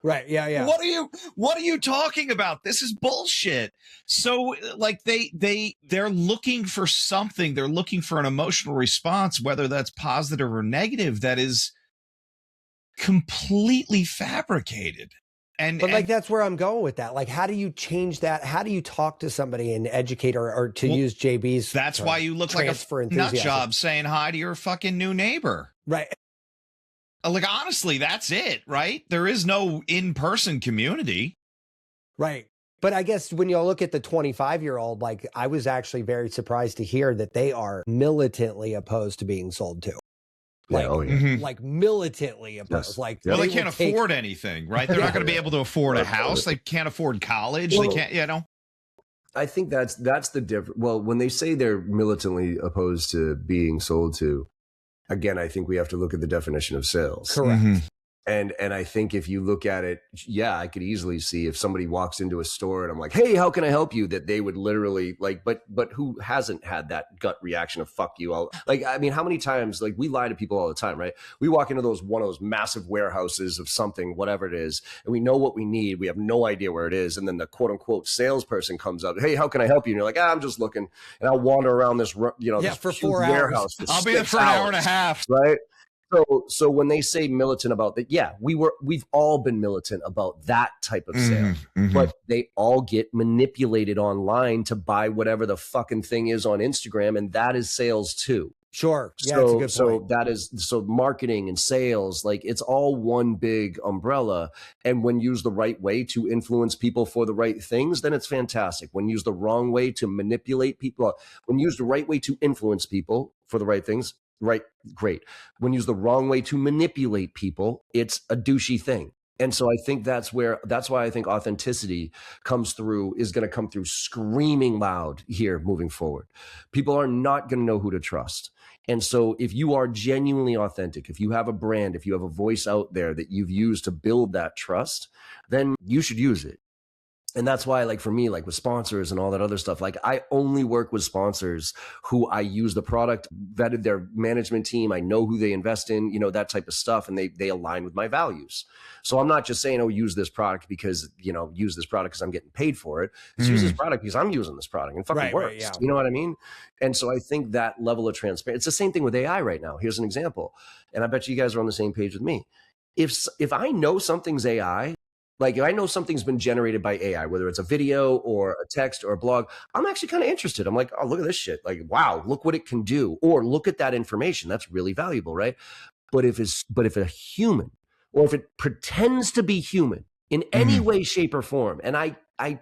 Right. Yeah. Yeah. What are you talking about? This is bullshit. So like they're looking for something. They're looking for an emotional response, whether that's positive or negative, that is completely fabricated. But like, that's where I'm going with that. Like, how do you change that? How do you talk to somebody and educate or to use JB's? That's why you look like a nut job saying hi to your fucking new neighbor. Right. Like, honestly, that's it, right? There is no in-person community. Right. But I guess when you look at the 25-year-old, like, I was actually very surprised to hear that they are militantly opposed to being sold to. Like, like militantly opposed. Yes. Like, well, they can't afford anything, right? They're not going to be able to afford a house. They can't afford college. Well, they can't, you know. I think that's the difference. Well, when they say they're militantly opposed to being sold to, again, I think we have to look at the definition of sales. Correct. And I think if you look at it, yeah, I could easily see if somebody walks into a store and I'm like, hey, how can I help you? That they would literally like, but who hasn't had that gut reaction of fuck you? I mean, how many times, like, we lie to people all the time, right? We walk into one of those massive warehouses of something, whatever it is, and we know what we need. We have no idea where it is. And then the quote unquote salesperson comes up, hey, how can I help you? And you're like, I'm just looking. And I'll wander around this, this for 4 hours. I'll be there for an hour and a half. Right. So when they say militant about that, yeah, we've all been militant about that type of sale, but they all get manipulated online to buy whatever the fucking thing is on Instagram, and that is sales too. Sure. Yeah, that's a good point. So marketing and sales, like, it's all one big umbrella. And when used the right way to influence people for the right things, then it's fantastic. When used the wrong way to manipulate people, when used the right way to influence people for the right things, right, great. When used the wrong way to manipulate people, it's a douchey thing. And so I think that's why I think authenticity is going to come through screaming loud here moving forward. People are not going to know who to trust. And so if you are genuinely authentic, if you have a brand, if you have a voice out there that you've used to build that trust, then you should use it. And that's why, like, for me, like with sponsors and all that other stuff, like, I only work with sponsors who I use the product, vetted their management team. I know who they invest in, you know, that type of stuff. And they align with my values. So I'm not just saying, oh, use this product because, you know, use this product because I'm getting paid for it. It's use this product because I'm using this product and fucking works. Right, yeah. You know what I mean? And so I think that level of transparency, it's the same thing with AI right now. Here's an example. And I bet you guys are on the same page with me. If I know something's AI, like, if I know something's been generated by AI, whether it's a video or a text or a blog, I'm actually kind of interested. I'm like, oh, look at this shit. Like, wow, look what it can do. Or look at that information. That's really valuable, right? But if a human, or if it pretends to be human in any way, shape, or form, and I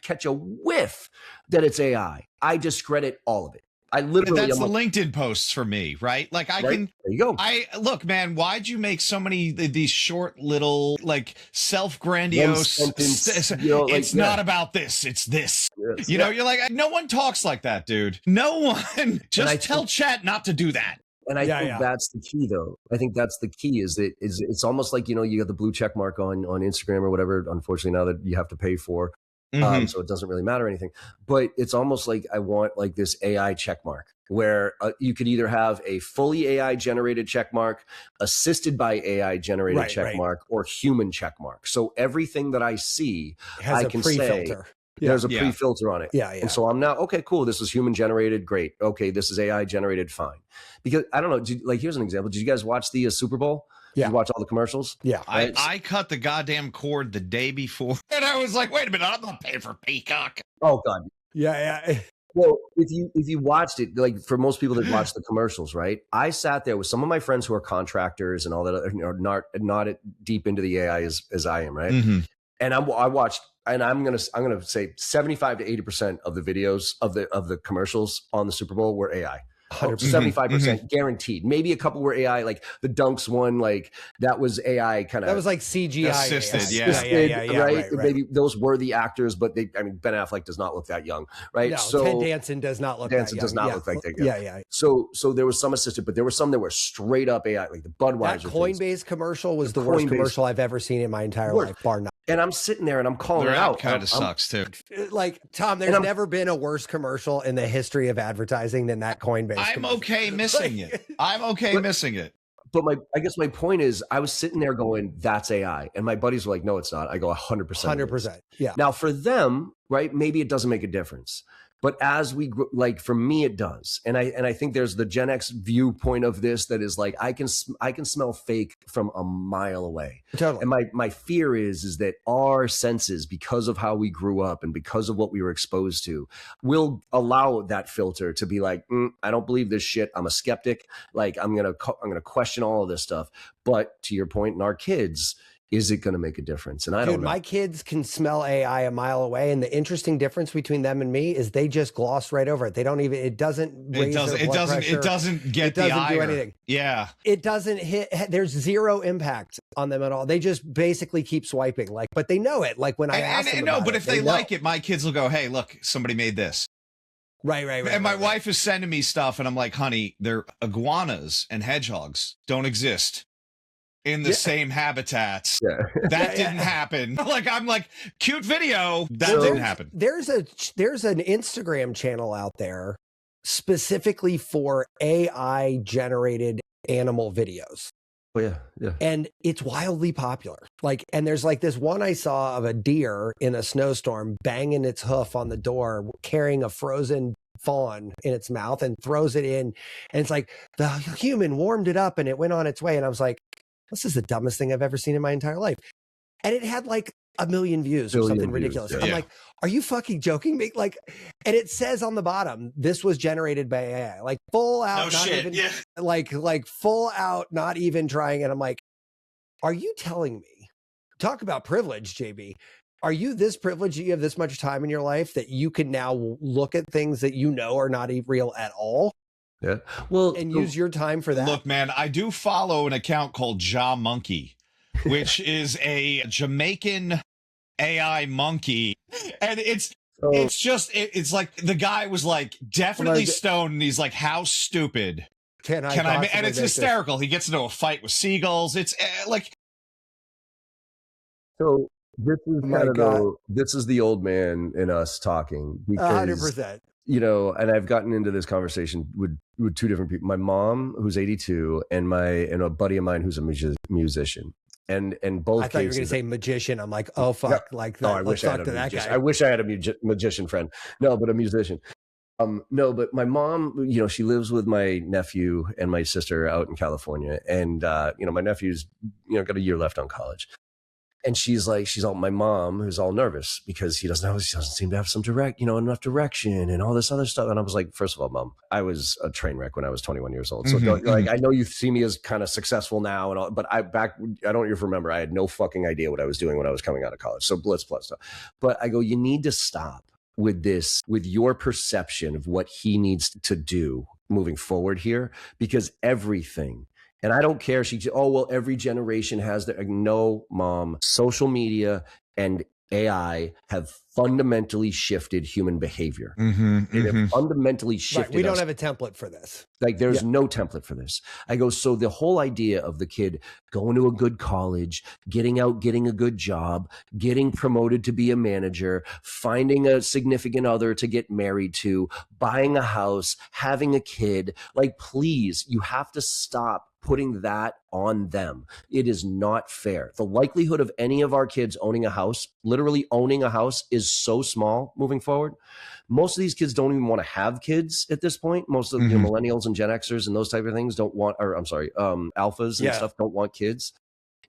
catch a whiff that it's AI, I discredit all of it. I literally, that's the LinkedIn posts for me, right? Like, there you go. Look, man, why'd you make so many these short little, like, self-grandiose it's not about this, it's this. Yes. You know, you're like, no one talks like that, dude. No one. Just tell chat not to do that. And I think that's the key, though. I think that's the key is it's almost like, you know, you got the blue check mark on Instagram or whatever, unfortunately, now that you have to pay for. So it doesn't really matter anything, but it's almost like I want like this AI check mark where you could either have a fully AI generated check mark, assisted by AI generated check mark, or human check mark. So everything that I see, I can say there's a pre-filter on it. And so I'm now, okay, cool. This is human generated. Great. Okay. This is AI generated. Fine. Because I don't know. Like, here's an example. Did you guys watch the Super Bowl? Did you watch all the commercials? Yeah. I cut the goddamn cord the day before. And I was like, wait a minute, I'm not paying for Peacock. Oh, God. Yeah. Well, if you watched it, like for most people that watch the commercials, right? I sat there with some of my friends who are contractors and all that, not deep into the AI as I am, right? Mm-hmm. And I watched, and I'm gonna say 75 to 80% of the videos of the commercials on the Super Bowl were AI. 75% guaranteed. Maybe a couple were AI, like the Dunks one, like that was AI kind of. That was like CGI assisted, yeah, right? Right. Maybe those were the actors, but Ben Affleck does not look that young, right? No, so Ted Danson does not look that young. does not look like that young. Yeah. So there was some assisted, but there were some that were straight up AI, like the Budweiser. That Coinbase commercial was the worst commercial I've ever seen in my entire life, bar none. And I'm sitting there and I'm calling it out. Kind of sucks too. Like, Tom, there's never been a worse commercial in the history of advertising than that Coinbase. I'm okay missing it. I'm okay missing it. But I guess my point is, I was sitting there going, "That's AI," and my buddies were like, "No, it's not." I go, "100%." 100%. Yeah. Now for them, right? Maybe it doesn't make a difference. But as we grow, like for me, it does, and I think there's the Gen X viewpoint of this that is like I can smell fake from a mile away. Totally. And my fear is that our senses, because of how we grew up and because of what we were exposed to, will allow that filter to be like, I don't believe this shit. I'm a skeptic. Like I'm gonna question all of this stuff. But to your point, in our kids, is it going to make a difference? And I don't know. My kids can smell AI a mile away. And the interesting difference between them and me is they just gloss right over it. They don't even, it doesn't raise their blood pressure. It doesn't get the ire. Do anything. Yeah. It doesn't hit, there's zero impact on them at all. They just basically keep swiping, like, but they know it. Like when I ask them about but it, if they like it, my kids will go, "Hey, look, somebody made this." Right. And my wife is sending me stuff and I'm like, "Honey, they're iguanas and hedgehogs don't exist in the same habitats." That didn't happen. I'm like, cute video. That didn't happen. There's an Instagram channel out there specifically for AI generated animal videos. Oh yeah. And it's wildly popular. Like, and there's like this one I saw of a deer in a snowstorm banging its hoof on the door, carrying a frozen fawn in its mouth and throws it in. And it's like the human warmed it up and it went on its way. And I was like, this is the dumbest thing I've ever seen in my entire life. And it had like 1 million views or something ridiculous. I'm like, are you fucking joking me? Like, and it says on the bottom, this was generated by AI, like full out, like full out, not even trying. And I'm like, are you telling me, talk about privilege, JB. Are you this privileged that you have this much time in your life that you can now look at things that you know are not real at all? Yeah. Well, and use your time for that. Look, man, I do follow an account called Ja Monkey, which is a Jamaican AI monkey. And it's like the guy was like definitely stoned and he's like, how stupid can I and it's hysterical. He gets into a fight with seagulls. It's like. So this is this is the old man in us talking. 100%. You know, and I've gotten into this conversation with two different people. My mom, who's 82, and a buddy of mine who's a musician. And both. I thought you were going to say magician. I'm like, oh fuck, like that. I wish I had that guy. I wish I had a magician friend. No, but a musician. No, but my mom, you know, she lives with my nephew and my sister out in California, and you know, my nephew's got a year left on college. And my mom, who's all nervous because he doesn't seem to have some enough direction and all this other stuff. And I was like, first of all, Mom, I was a train wreck when I was 21 years old. So I know you see me as kind of successful now and all, but I don't even remember. I had no fucking idea what I was doing when I was coming out of college. So blitz plus stuff. But I go, you need to stop with this, with your perception of what he needs to do moving forward here, because everything. And I don't care. Every generation has their. No, Mom. Social media and AI have fundamentally shifted human behavior. They have fundamentally shifted. Right. We don't have a template for this. Like there's no template for this. I go, so the whole idea of the kid going to a good college, getting out, getting a good job, getting promoted to be a manager, finding a significant other to get married to, buying a house, having a kid, like, please, you have to stop putting that on them. It is not fair. The likelihood of any of our kids owning a house, literally owning a house, is so small moving forward. Most of these kids don't even want to have kids at this point. Most of the millennials and Gen Xers and those type of things don't want, or I'm sorry, alphas and stuff don't want kids.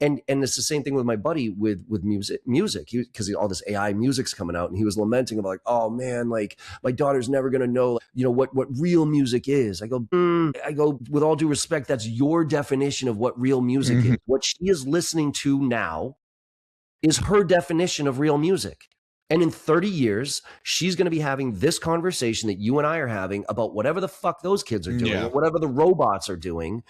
And it's the same thing with my buddy with music, because all this AI music's coming out, and he was lamenting about like, oh man, like my daughter's never gonna know, what real music is. I go, with all due respect, that's your definition of what real music is. What she is listening to now is her definition of real music. And in 30 years, she's going to be having this conversation that you and I are having about whatever the fuck those kids are doing, or whatever the robots are doing.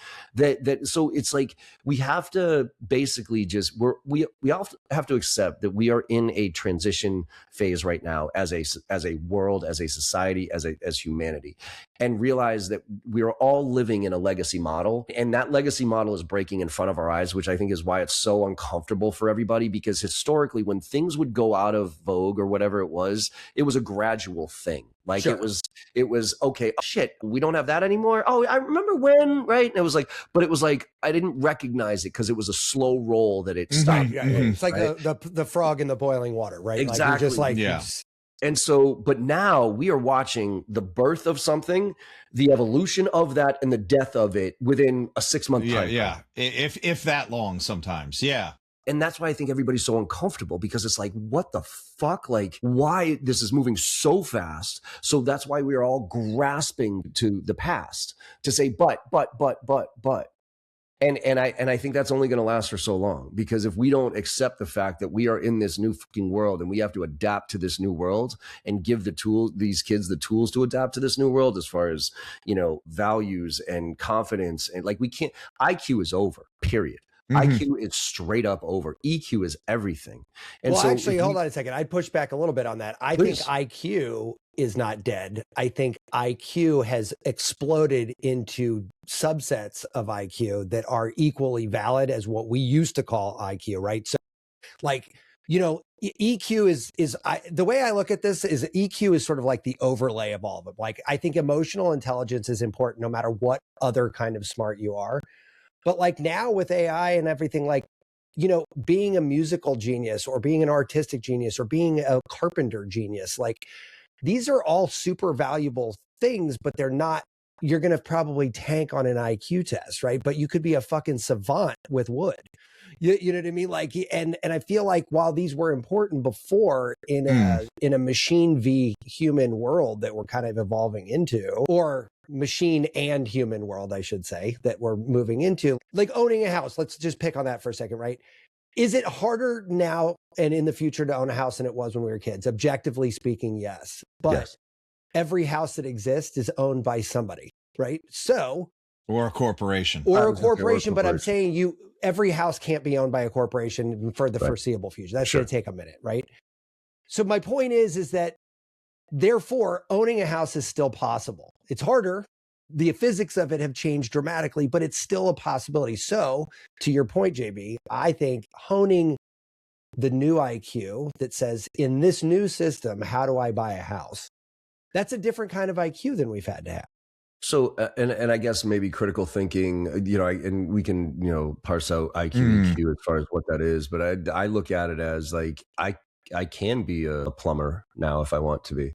So it's like, we have to basically just, we all have to accept that we are in a transition phase right now as a world, as a society, as humanity, and realize that we are all living in a legacy model. And that legacy model is breaking in front of our eyes, which I think is why it's so uncomfortable for everybody, because historically, when things would go out of vogue or whatever it was a gradual thing. Like it was okay, oh, shit, we don't have that anymore. Oh, I remember when, right? And it was like I didn't recognize it because it was a slow roll that it stopped. It's like the frog in the boiling water, right? Exactly. Like you're just And so, but now we are watching the birth of something, the evolution of that, and the death of it within a 6-month time. Yeah. If that long sometimes. Yeah. And that's why I think everybody's so uncomfortable, because it's like, what the fuck? Like, why this is moving so fast? So that's why we are all grasping to the past to say, but. And I think that's only going to last for so long, because if we don't accept the fact that we are in this new fucking world and we have to adapt to this new world and give these kids the tools to adapt to this new world, as far as, values and confidence, and like, we can't, IQ is over, period. IQ is straight up over. EQ is everything. And well, so actually, hold on a second. I'd push back a little bit on that. I think IQ is not dead. I think IQ has exploded into subsets of IQ that are equally valid as what we used to call IQ, right? So like, EQ is the way I look at this is EQ is sort of like the overlay of all of them. Like, I think emotional intelligence is important no matter what other kind of smart you are. But like now with AI and everything, like, being a musical genius or being an artistic genius or being a carpenter genius, like these are all super valuable things, but they're not, you're going to probably tank on an IQ test, right? But you could be a fucking savant with wood. You know what I mean? Like, and I feel like while these were important before in a machine v human world that we're kind of evolving into, or machine and human world, I should say, that we're moving into, like owning a house. Let's just pick on that for a second, right? Is it harder now and in the future to own a house than it was when we were kids? Objectively speaking, yes. But every house that exists is owned by somebody, right? So, or a corporation. But I'm saying every house can't be owned by a corporation for the foreseeable future. That's going to take a minute, right? So my point is that therefore owning a house is still possible. It's harder. The physics of it have changed dramatically, but it's still a possibility. So to your point, JB, I think honing the new IQ that says, in this new system, how do I buy a house? That's a different kind of IQ than we've had to have. So, and I guess maybe critical thinking, and we can, parse out IQ, EQ as far as what that is. But I look at it as like, I can be a plumber now if I want to be,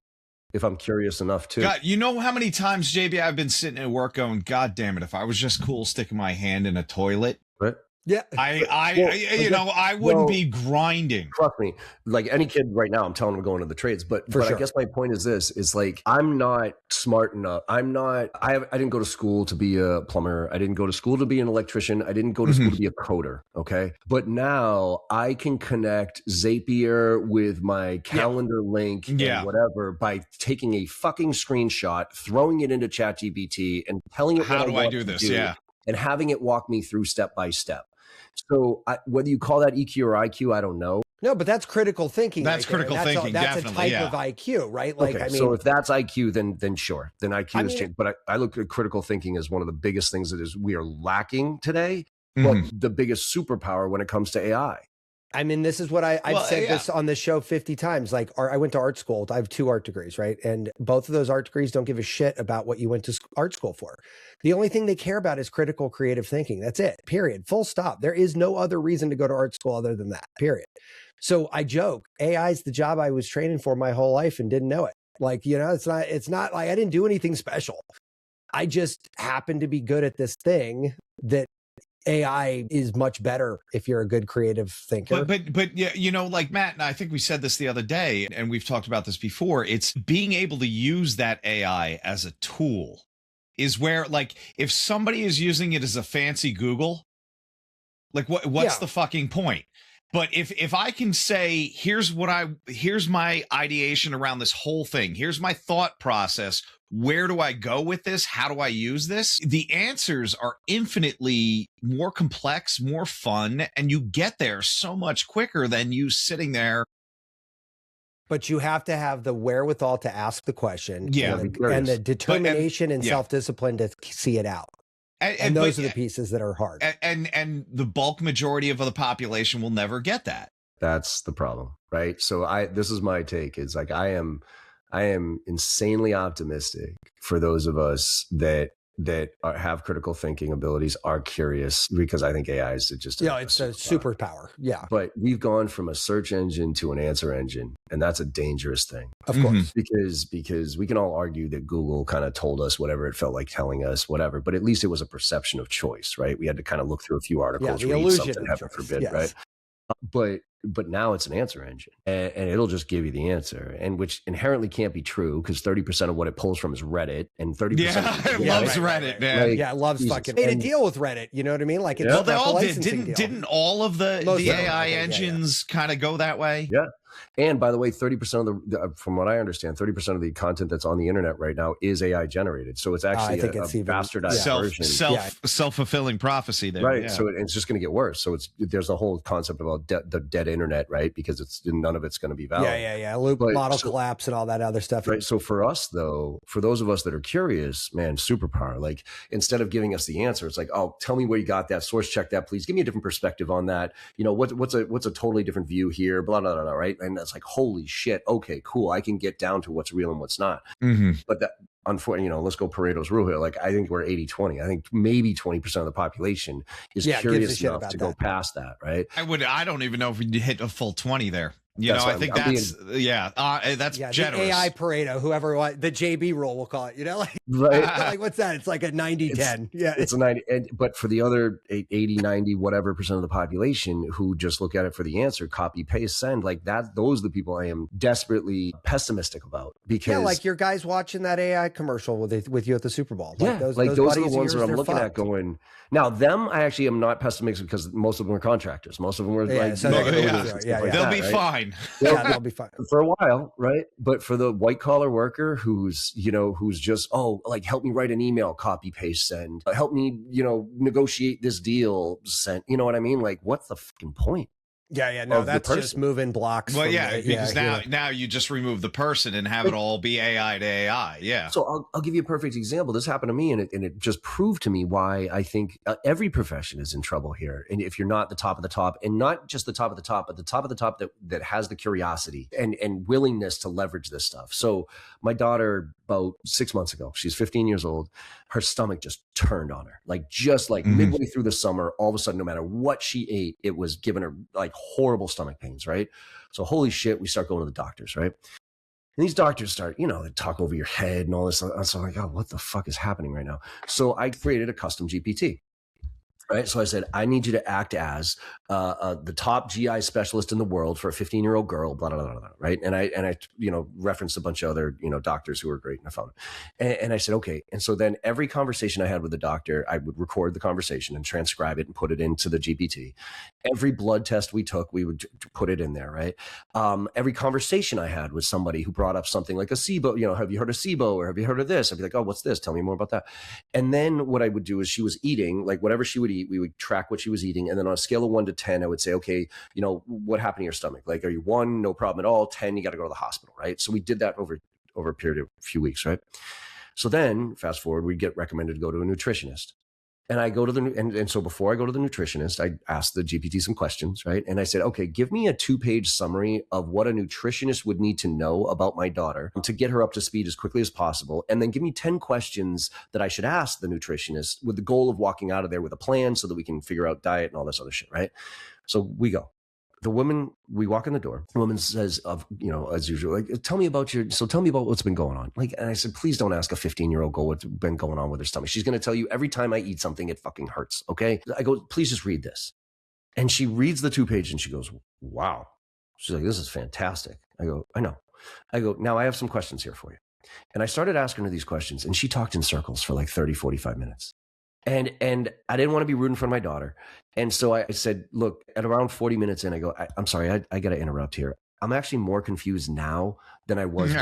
if I'm curious enough to. God, you know how many times, JB, I've been sitting at work going, God damn it, if I was just cool sticking my hand in a toilet. Right. Yeah. I wouldn't be grinding. Trust me, like any kid right now, I'm telling them to go into the trades. But I guess my point is this, is like, I'm not smart enough. I didn't go to school to be a plumber. I didn't go to school to be an electrician. I didn't go to school to be a coder. Okay. But now I can connect Zapier with my calendar link and whatever by taking a fucking screenshot, throwing it into ChatGPT and telling it how do I do this? And having it walk me through step by step. So whether you call that EQ or IQ, I don't know. No, but that's critical thinking. That's critical thinking. That's definitely, a type of IQ, right? Like, okay, so if that's IQ, then sure, then IQ has changed. But I look at critical thinking as one of the biggest things that is we are lacking today, but the biggest superpower when it comes to AI. I mean, this is what I've said this on this show 50 times. Like, I went to art school. I have 2 art degrees, right? And both of those art degrees don't give a shit about what you went to art school for. The only thing they care about is critical creative thinking. That's it, period, full stop. There is no other reason to go to art school other than that, period. So I joke, AI is the job I was training for my whole life and didn't know it. Like, it's not like I didn't do anything special. I just happened to be good at this thing that AI is much better if you're a good creative thinker. But yeah, you know, like Matt and I think we said this the other day, and we've talked about this before. It's being able to use that AI as a tool is where, like, if somebody is using it as a fancy Google, like what's the fucking point? But if I can say, here's my ideation around this whole thing. Here's my thought process. Where do I go with this? How do I use this? The answers are infinitely more complex, more fun, and you get there so much quicker than you sitting there. But you have to have the wherewithal to ask the question, yeah, and the determination and self-discipline to see it out. And those are the pieces that are hard. And the bulk majority of the population will never get that. That's the problem, right? So this is my take. It's like I am insanely optimistic for those of us that have critical thinking abilities, are curious, because I think AI is just it's a superpower. Yeah. But we've gone from a search engine to an answer engine, and that's a dangerous thing. Of course. Because we can all argue that Google kind of told us whatever it felt like telling us, whatever, but at least it was a perception of choice, right? We had to kind of look through a few articles, the read illusion something, heaven forbid, yes. right? But now it's an answer engine, and it'll just give you the answer, and which inherently can't be true, because 30% of what it pulls from is Reddit, and 30% it loves Reddit, man. Like, it loves fucking made a deal with Reddit. You know what I mean? Like, it's well, they all did. Didn't all of the AI engines kind of go that way? Yeah. And by the way, 30% of from what I understand, 30% of the content that's on the internet right now is AI generated. So it's actually a bastardized version. Self-fulfilling prophecy there. Right. Yeah. So it's just going to get worse. So there's a whole concept about the dead internet, right? Because none of it's going to be valid. Loop model collapse and all that other stuff. Right. So for us, though, for those of us that are curious, man, superpower. Like, instead of giving us the answer, it's like, oh, tell me where you got that, source check that, please. Give me a different perspective on that. You know, what's a totally different view here, blah, blah, blah, blah, right? And that's like, holy shit. Okay, cool. I can get down to what's real and what's not. But that, unfortunately, let's go Pareto's rule here. Like, I think we're 80-20. I think maybe 20% of the population is curious enough to go past that, right? I don't even know if we hit a full 20 there. I think that's generous. The AI Pareto, whoever, the JB rule, we'll call it, like, right? Like, what's that? It's like a 90-10. It's a 90. But for the other 80, 90, whatever percent of the population who just look at it for the answer, copy, paste, send, like that, those are the people I am desperately pessimistic about. Because like your guys watching that AI commercial with you at the Super Bowl. Like, those are the ones that I'm looking at going, now them, I actually am not pessimistic, because most of them are contractors. Most of them are they'll be fine. They'll be fine for a while, right? But for the white collar worker who's just, like, help me write an email, copy, paste, send, help me, negotiate this deal, send, you know what I mean? Like, what's the fucking point? No, that's just moving blocks. Well, because now you just remove the person and have it all be AI to AI. Yeah. So I'll give you a perfect example. This happened to me, and it just proved to me why I think every profession is in trouble here. And if you're not the top of the top, and not just the top of the top, but the top of the top that has the curiosity and willingness to leverage this stuff. So my daughter, about 6 months ago, she's 15 years old, her stomach just turned on her, like midway through the summer, all of a sudden, no matter what she ate, it was giving her like horrible stomach pains, right? So holy shit, we start going to the doctors, right? And these doctors start, they talk over your head and all this. So I'm like, oh, what the fuck is happening right now? So I created a custom GPT. Right. So I said, I need you to act as the top GI specialist in the world for a 15-year-old girl, blah, blah, blah, blah. Right. And I referenced a bunch of other, doctors who were great. And I found it. And I said, okay. And so then every conversation I had with the doctor, I would record the conversation and transcribe it and put it into the GPT. Every blood test we took, we would put it in there. Right. Every conversation I had with somebody who brought up something like a SIBO, have you heard of SIBO, or have you heard of this? I'd be like, oh, what's this? Tell me more about that. And then what I would do is, she was eating, like whatever she would eat, we would track what she was eating. And then on a scale of 1 to 10, I would say, okay, what happened to your stomach? Like, are you 1, no problem at all? 10, you got to go to the hospital, right? So we did that over a period of a few weeks, right? So then fast forward, we get recommended to go to a nutritionist. And I go to and so before I go to the nutritionist, I asked the GPT some questions, right? And I said, okay, give me a 2-page summary of what a nutritionist would need to know about my daughter to get her up to speed as quickly as possible. And then give me 10 questions that I should ask the nutritionist with the goal of walking out of there with a plan so that we can figure out diet and all this other shit, right? So we go. The woman, we walk in the door. The woman says, as usual, like, tell me about what's been going on. Like, and I said, please don't ask a 15-year-old girl what's been going on with her stomach. She's going to tell you every time I eat something, it fucking hurts. Okay. I go, please just read this. And she reads the 2 pages and she goes, wow. She's like, this is fantastic. I go, I know. I go, now I have some questions here for you. And I started asking her these questions and she talked in circles for like 30, 45 minutes. And I didn't want to be rude in front of my daughter. And so I said, look, at around 40 minutes in, I go, I'm sorry, I got to interrupt here. I'm actually more confused now than I was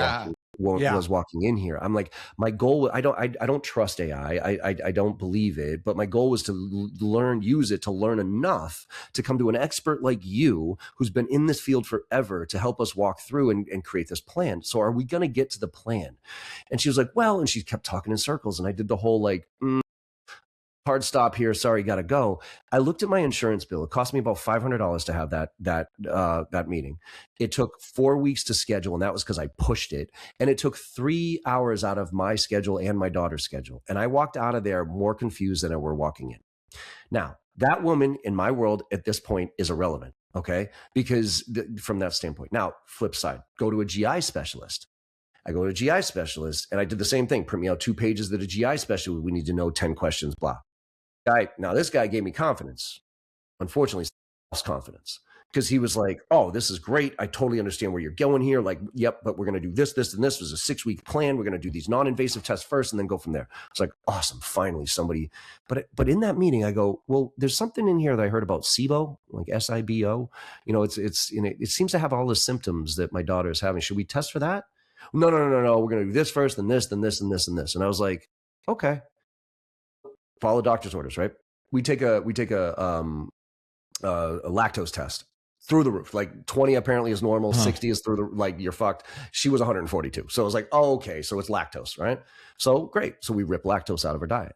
was walking in here. I'm like, my goal, I don't trust AI. I don't believe it, but my goal was to use it to learn enough to come to an expert like you who's been in this field forever to help us walk through and create this plan. So are we going to get to the plan? And she was like, well, and she kept talking in circles. And I did the whole like, hard stop here. Sorry, got to go. I looked at my insurance bill. It cost me about $500 to have that meeting. It took 4 weeks to schedule, and that was because I pushed it. And it took 3 hours out of my schedule and my daughter's schedule. And I walked out of there more confused than I were walking in. Now, that woman in my world at this point is irrelevant, okay? Because from that standpoint. Now, flip side, go to a GI specialist. I go to a GI specialist, and I did the same thing. Print me out 2 pages that a GI specialist, we need to know 10 questions, blah. This guy gave me confidence. Unfortunately, false confidence, because he was like, oh, this is great. I totally understand where you're going here. Like, yep, but we're going to do this, and this was a 6-week plan. We're going to do these non-invasive tests first and then go from there. It's like, awesome. Finally, somebody. But in that meeting, I go, well, there's something in here that I heard about SIBO, like SIBO. It seems to have all the symptoms that my daughter is having. Should we test for that? No. We're going to do this first, then this, then this, and this, and this. And I was like, okay. Follow doctor's orders, right? We take a lactose test through the roof. Like 20 apparently is normal, 60 is through the, like, you're fucked. She was 142. So I was like, oh, okay, so it's lactose, right? So great. So we rip lactose out of her diet.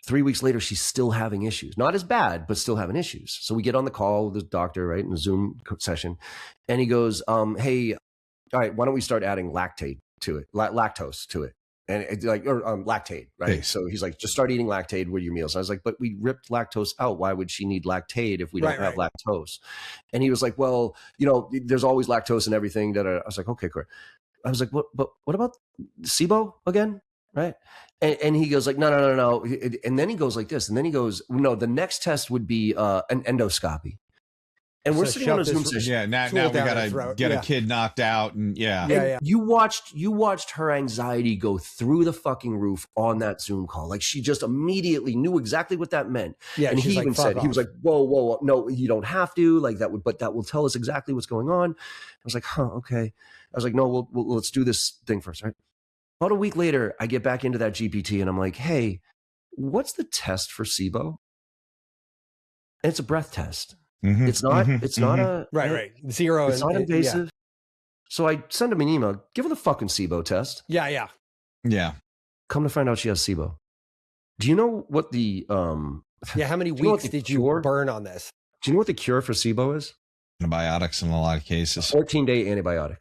3 weeks later, she's still having issues. Not as bad, but still having issues. So we get on the call with the doctor, right, in a Zoom session. And he goes, hey, all right, why don't we start adding lactose to it? And it's like, or lactate, right? Hey. So he's like, just start eating lactate with your meals. I was like, but we ripped lactose out. Why would she need lactate if we don't have lactose? And he was like, well, there's always lactose in everything. I was like, okay, cool. I was like, what about SIBO again? Right. And he goes like, no. And then he goes like this. And then he goes, no, the next test would be an endoscopy. And we're sitting on a Zoom session. Yeah, now we gotta get a kid knocked out, and You watched her anxiety go through the fucking roof on that Zoom call. Like, she just immediately knew exactly what that meant. Yeah, and he even said, he was like, whoa, no, you don't have to. Like, but that will tell us exactly what's going on. I was like, okay. I was like, no, let's do this thing first, right? About a week later, I get back into that GPT and I'm like, hey, what's the test for SIBO? And it's a breath test. Mm-hmm, it's not. Mm-hmm, it's not a right. Zero. It's not invasive. Yeah. So I send him an email. Give her the fucking SIBO test. Yeah. Come to find out, she has SIBO. Do you know what the how many weeks did you burn on this? Do you know what the cure for SIBO is? Antibiotics in a lot of cases. 14-day antibiotic.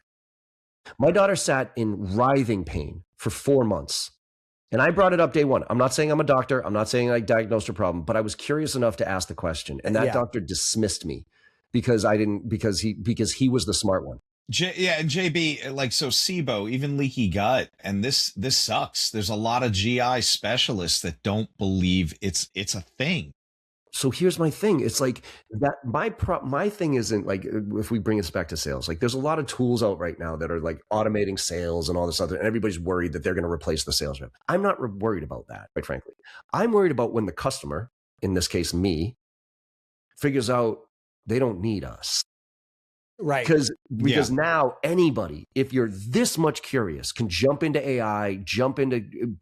My daughter sat in writhing pain for 4 months. And I brought it up day one. I'm not saying I'm a doctor. I'm not saying I diagnosed her problem, but I was curious enough to ask the question. And that doctor dismissed me because he was the smart one. And JB, like, so SIBO, even leaky gut, and this sucks. There's a lot of GI specialists that don't believe it's a thing. So here's my thing. It's like that. My thing isn't like, if we bring this back to sales, like, there's a lot of tools out right now that are like automating sales and all this other, and everybody's worried that they're going to replace the sales rep. I'm not worried about that, quite frankly. I'm worried about when the customer, in this case, me, figures out they don't need us. Right. Because now anybody, if you're this much curious, can jump into AI,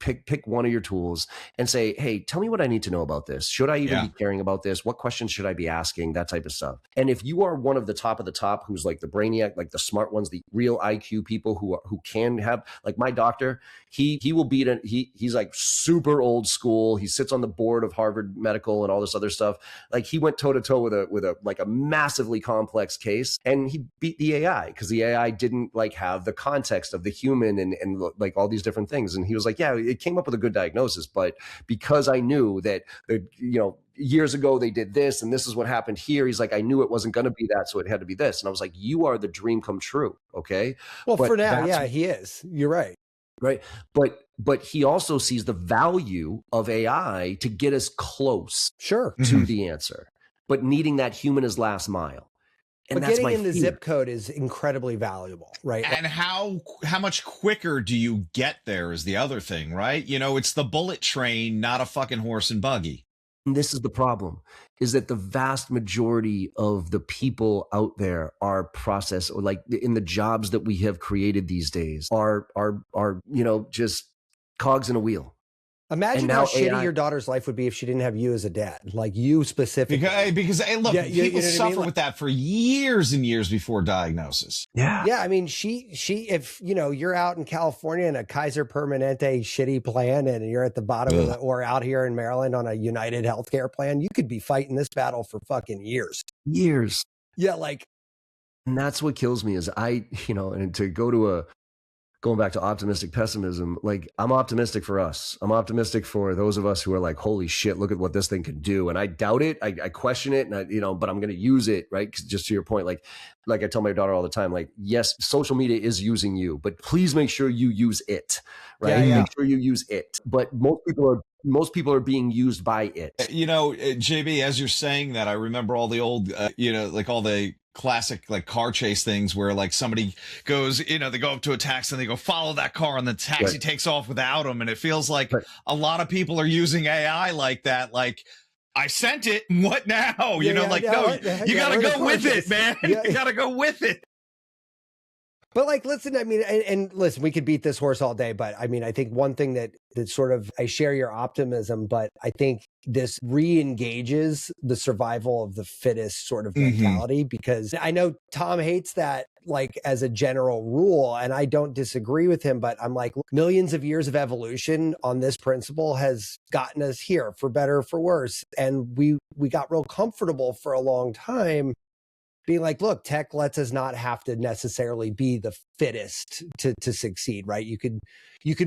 pick one of your tools and say, hey, tell me what I need to know about this. Should I even be caring about this? What questions should I be asking? That type of stuff. And if you are one of the top, who's like the brainiac, like the smart ones, the real IQ people who can have, like my doctor, he will beat it. He's like super old school. He sits on the board of Harvard Medical and all this other stuff. Like, he went toe to toe with a like a massively complex case, and he beat the AI because the AI didn't like have the context of the human and like all these different things. And he was like, yeah, it came up with a good diagnosis, but because I knew that, years ago they did this and this is what happened here, he's like, I knew it wasn't going to be that, so it had to be this. And I was like, you are the dream come true. Okay. Well, but for now, yeah, he is. You're right. Right. But he also sees the value of AI to get us close to the answer, but needing that human as last mile. And but getting in the zip code is incredibly valuable, right? And how much quicker do you get there is the other thing, right? It's the bullet train, not a fucking horse and buggy. And this is the problem, is that the vast majority of the people out there are process, or like in the jobs that we have created these days are just cogs in a wheel. Imagine how shitty your daughter's life would be if she didn't have you as a dad, like you specifically. Because hey, look, people suffer with that for years and years before diagnosis. Yeah. Yeah. I mean, she, if, you're out in California in a Kaiser Permanente shitty plan and you're at the bottom of or out here in Maryland on a United Healthcare plan, you could be fighting this battle for fucking years. Years. Yeah. And that's what kills me is and to go to going back to optimistic pessimism, like I'm optimistic for us. I'm optimistic for those of us who are like, holy shit, look at what this thing can do. And I doubt it. I question it, and but I'm going to use it, right? 'Cause just to your point, like I tell my daughter all the time, like, yes, social media is using you, but please make sure you use it, right? Yeah. Make sure you use it. But most people are being used by it. JB, as you're saying that, I remember all the old, like all the classic like car chase things where like somebody goes, they go up to a taxi and they go follow that car and the taxi takes off without them. And it feels like a lot of people are using AI like that. Like, I sent it. What now? You got to go with it, man. You got to go with it. But like, listen, I mean, and listen, we could beat this horse all day, but I mean, I think one thing that sort of, I share your optimism, but I think this re-engages the survival of the fittest sort of mentality, because I know Tom hates that like as a general rule, and I don't disagree with him, but I'm like, millions of years of evolution on this principle has gotten us here for better or for worse. And we got real comfortable for a long time being like, look, tech lets us not have to necessarily be the fittest to succeed, right? You could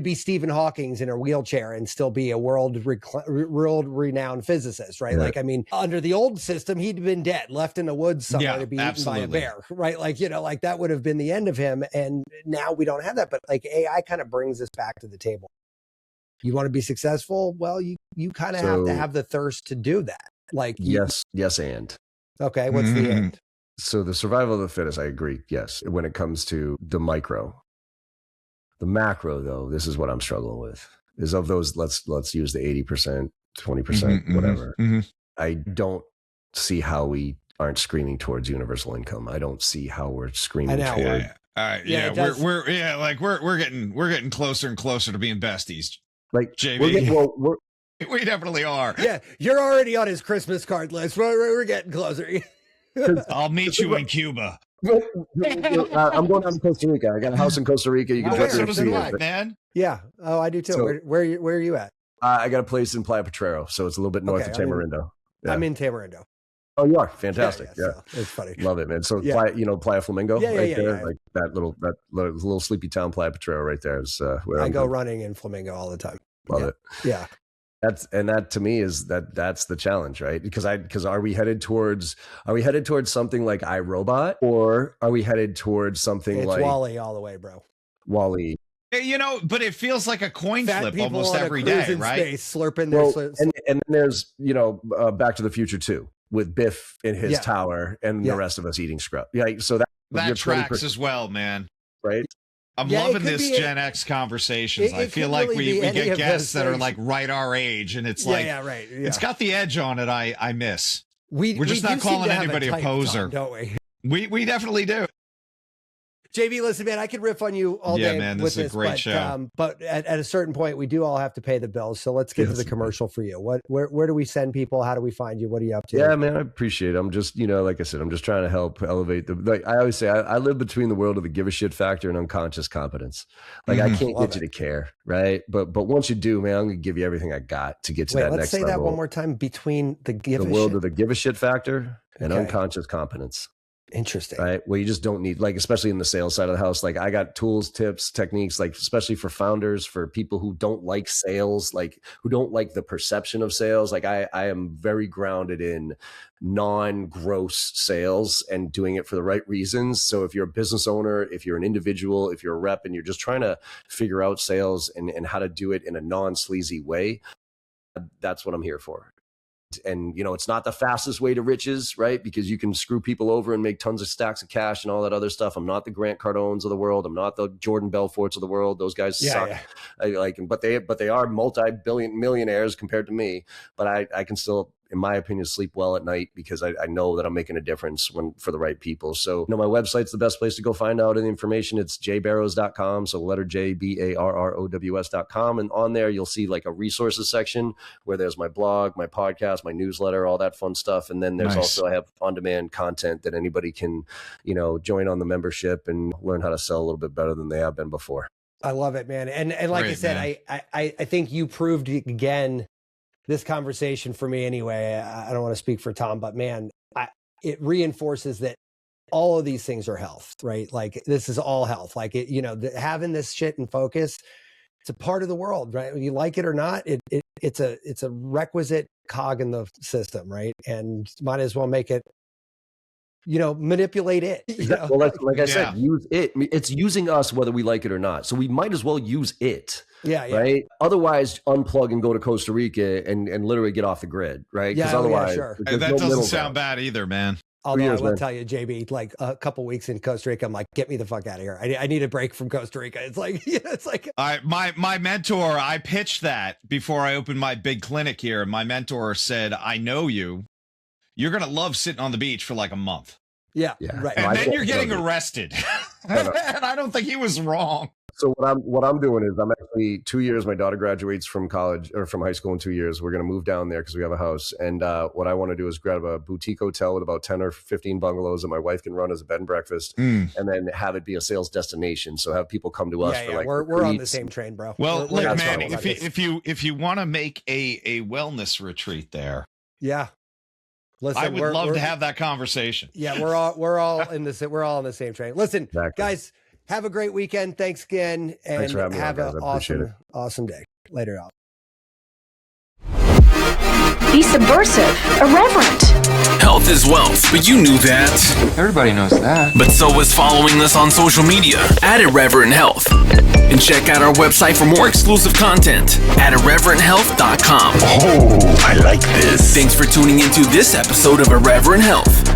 be Stephen Hawking in a wheelchair and still be a world renowned physicist, right? Like, I mean, under the old system, he'd been dead, left in the woods somewhere to be eaten by a bear, right? Like, like that would have been the end of him. And now we don't have that, but like AI kind of brings us back to the table. You want to be successful? Well, you kind of have to have the thirst to do that. Like, yes. And okay, what's the end? So the survival of the fittest, I agree. Yes. When it comes to the micro, the macro though, this is what I'm struggling with is of those, let's use the 80%, 20%, whatever. I don't see how we aren't screaming towards universal income. I don't see how we're screaming toward. We're getting closer and closer to being besties. Like JB. We definitely are. Yeah. You're already on his Christmas card list. We're getting closer. I'll meet you in Cuba. I'm going down to Costa Rica. I got a house in Costa Rica. You can drop man. Yeah. Oh, I do too. So, where are you at? I got a place in Playa Potrero, so it's a little bit north of Tamarindo. I'm in Tamarindo. Oh, you are fantastic. Yeah, so it's funny. Love it, man. So Playa Flamingo, right there, like that little sleepy town, Playa Potrero, right there is where I go running in Flamingo all the time. Love it. Yeah. That to me is that's the challenge, right? Because are we headed towards something like iRobot, or are we headed towards something like WALL-E all the way, bro? WALL-E. But it feels like a coin flip almost every day, right? Space, slurping their and then there's Back to the Future 2 with Biff in his tower and the rest of us eating scrub. Yeah, so that tracks as well, man. Right. I'm loving this Gen X conversations. I feel like we get guests that are like right our age, and it's like, it's got the edge on it. I miss. We're just not calling anybody a poser, don't we? We definitely do. JB, listen, man, I could riff on you all day. Yeah, man, this is a great show. But at a certain point, we do all have to pay the bills. So let's get to the commercial for you. Where do we send people? How do we find you? What are you up to? Yeah, man, I appreciate it. I'm just, like I said, I'm just trying to help elevate like I always say, I live between the world of the give a shit factor and unconscious competence. Like I can't get you to care, right? But once you do, man, I'm gonna give you everything I got to get to that next level. Let's say that one more time. Between the world of the give a shit factor and unconscious competence. Interesting. Right. Well, you just don't need, like, especially in the sales side of the house, like I got tools, tips, techniques, like especially for founders, for people who don't like sales, like who don't like the perception of sales. Like I am very grounded in non-gross sales and doing it for the right reasons. So if you're a business owner, if you're an individual, if you're a rep and you're just trying to figure out sales and how to do it in a non-sleazy way, that's what I'm here for. And, you know, it's not the fastest way to riches, right? Because you can screw people over and make tons of stacks of cash and all that other stuff. I'm not the Grant Cardones of the world. I'm not the Jordan Belforts of the world. Those guys suck. Yeah. But they are multi-billion millionaires compared to me. But I can still, in my opinion, sleep well at night because I know that I'm making a difference for the right people. So, you know, my website's the best place to go find out any information. It's jbarrows.com. So letter J, BARROWS.com. And on there, you'll see like a resources section where there's my blog, my podcast, my newsletter, all that fun stuff. And then there's also, I have on-demand content that anybody can, you know, join on the membership and learn how to sell a little bit better than they have been before. I love it, man. And like I said, I think you proved again, this conversation for me anyway, I don't want to speak for Tom, but man, it reinforces that all of these things are health, right? Like this is all health. Like it, you know, having this shit in focus, it's a part of the world, right? Whether you like it or not, it's a requisite cog in the system, right? And might as well make it, you know, manipulate it. Well, like I said, use it. It's using us whether we like it or not. So we might as well use it. Yeah. Right. Otherwise, unplug and go to Costa Rica and literally get off the grid. Right. Because otherwise, that doesn't sound bad either, man. Although I will tell you, JB, like a couple weeks in Costa Rica, I'm like, get me the fuck out of here. I need a break from Costa Rica. It's like, it's like my mentor. I pitched that before I opened my big clinic here. My mentor said, "I know you. You're gonna love sitting on the beach for like a month." Yeah. Right. And then you're getting arrested. And I don't think he was wrong. So what I'm doing is I'm actually 2 years. My daughter graduates from college or from high school in 2 years. We're going to move down there because we have a house. And what I want to do is grab a boutique hotel with about 10 or 15 bungalows that my wife can run as a bed and breakfast, and then have it be a sales destination. So have people come to us for like we're on the same train, bro. Well, look, man, if you want to make a wellness retreat there, listen, I would love to have that conversation. Yeah, we're all in this. We're all on the same train. Listen, guys. Have a great weekend. Thanks again. And have an awesome day. Later out. Be subversive, irreverent. Health is wealth, but you knew that. Everybody knows that. But so is following us on social media at Irreverent Health. And check out our website for more exclusive content at irreverenthealth.com. Oh, I like this. Thanks for tuning into this episode of Irreverent Health.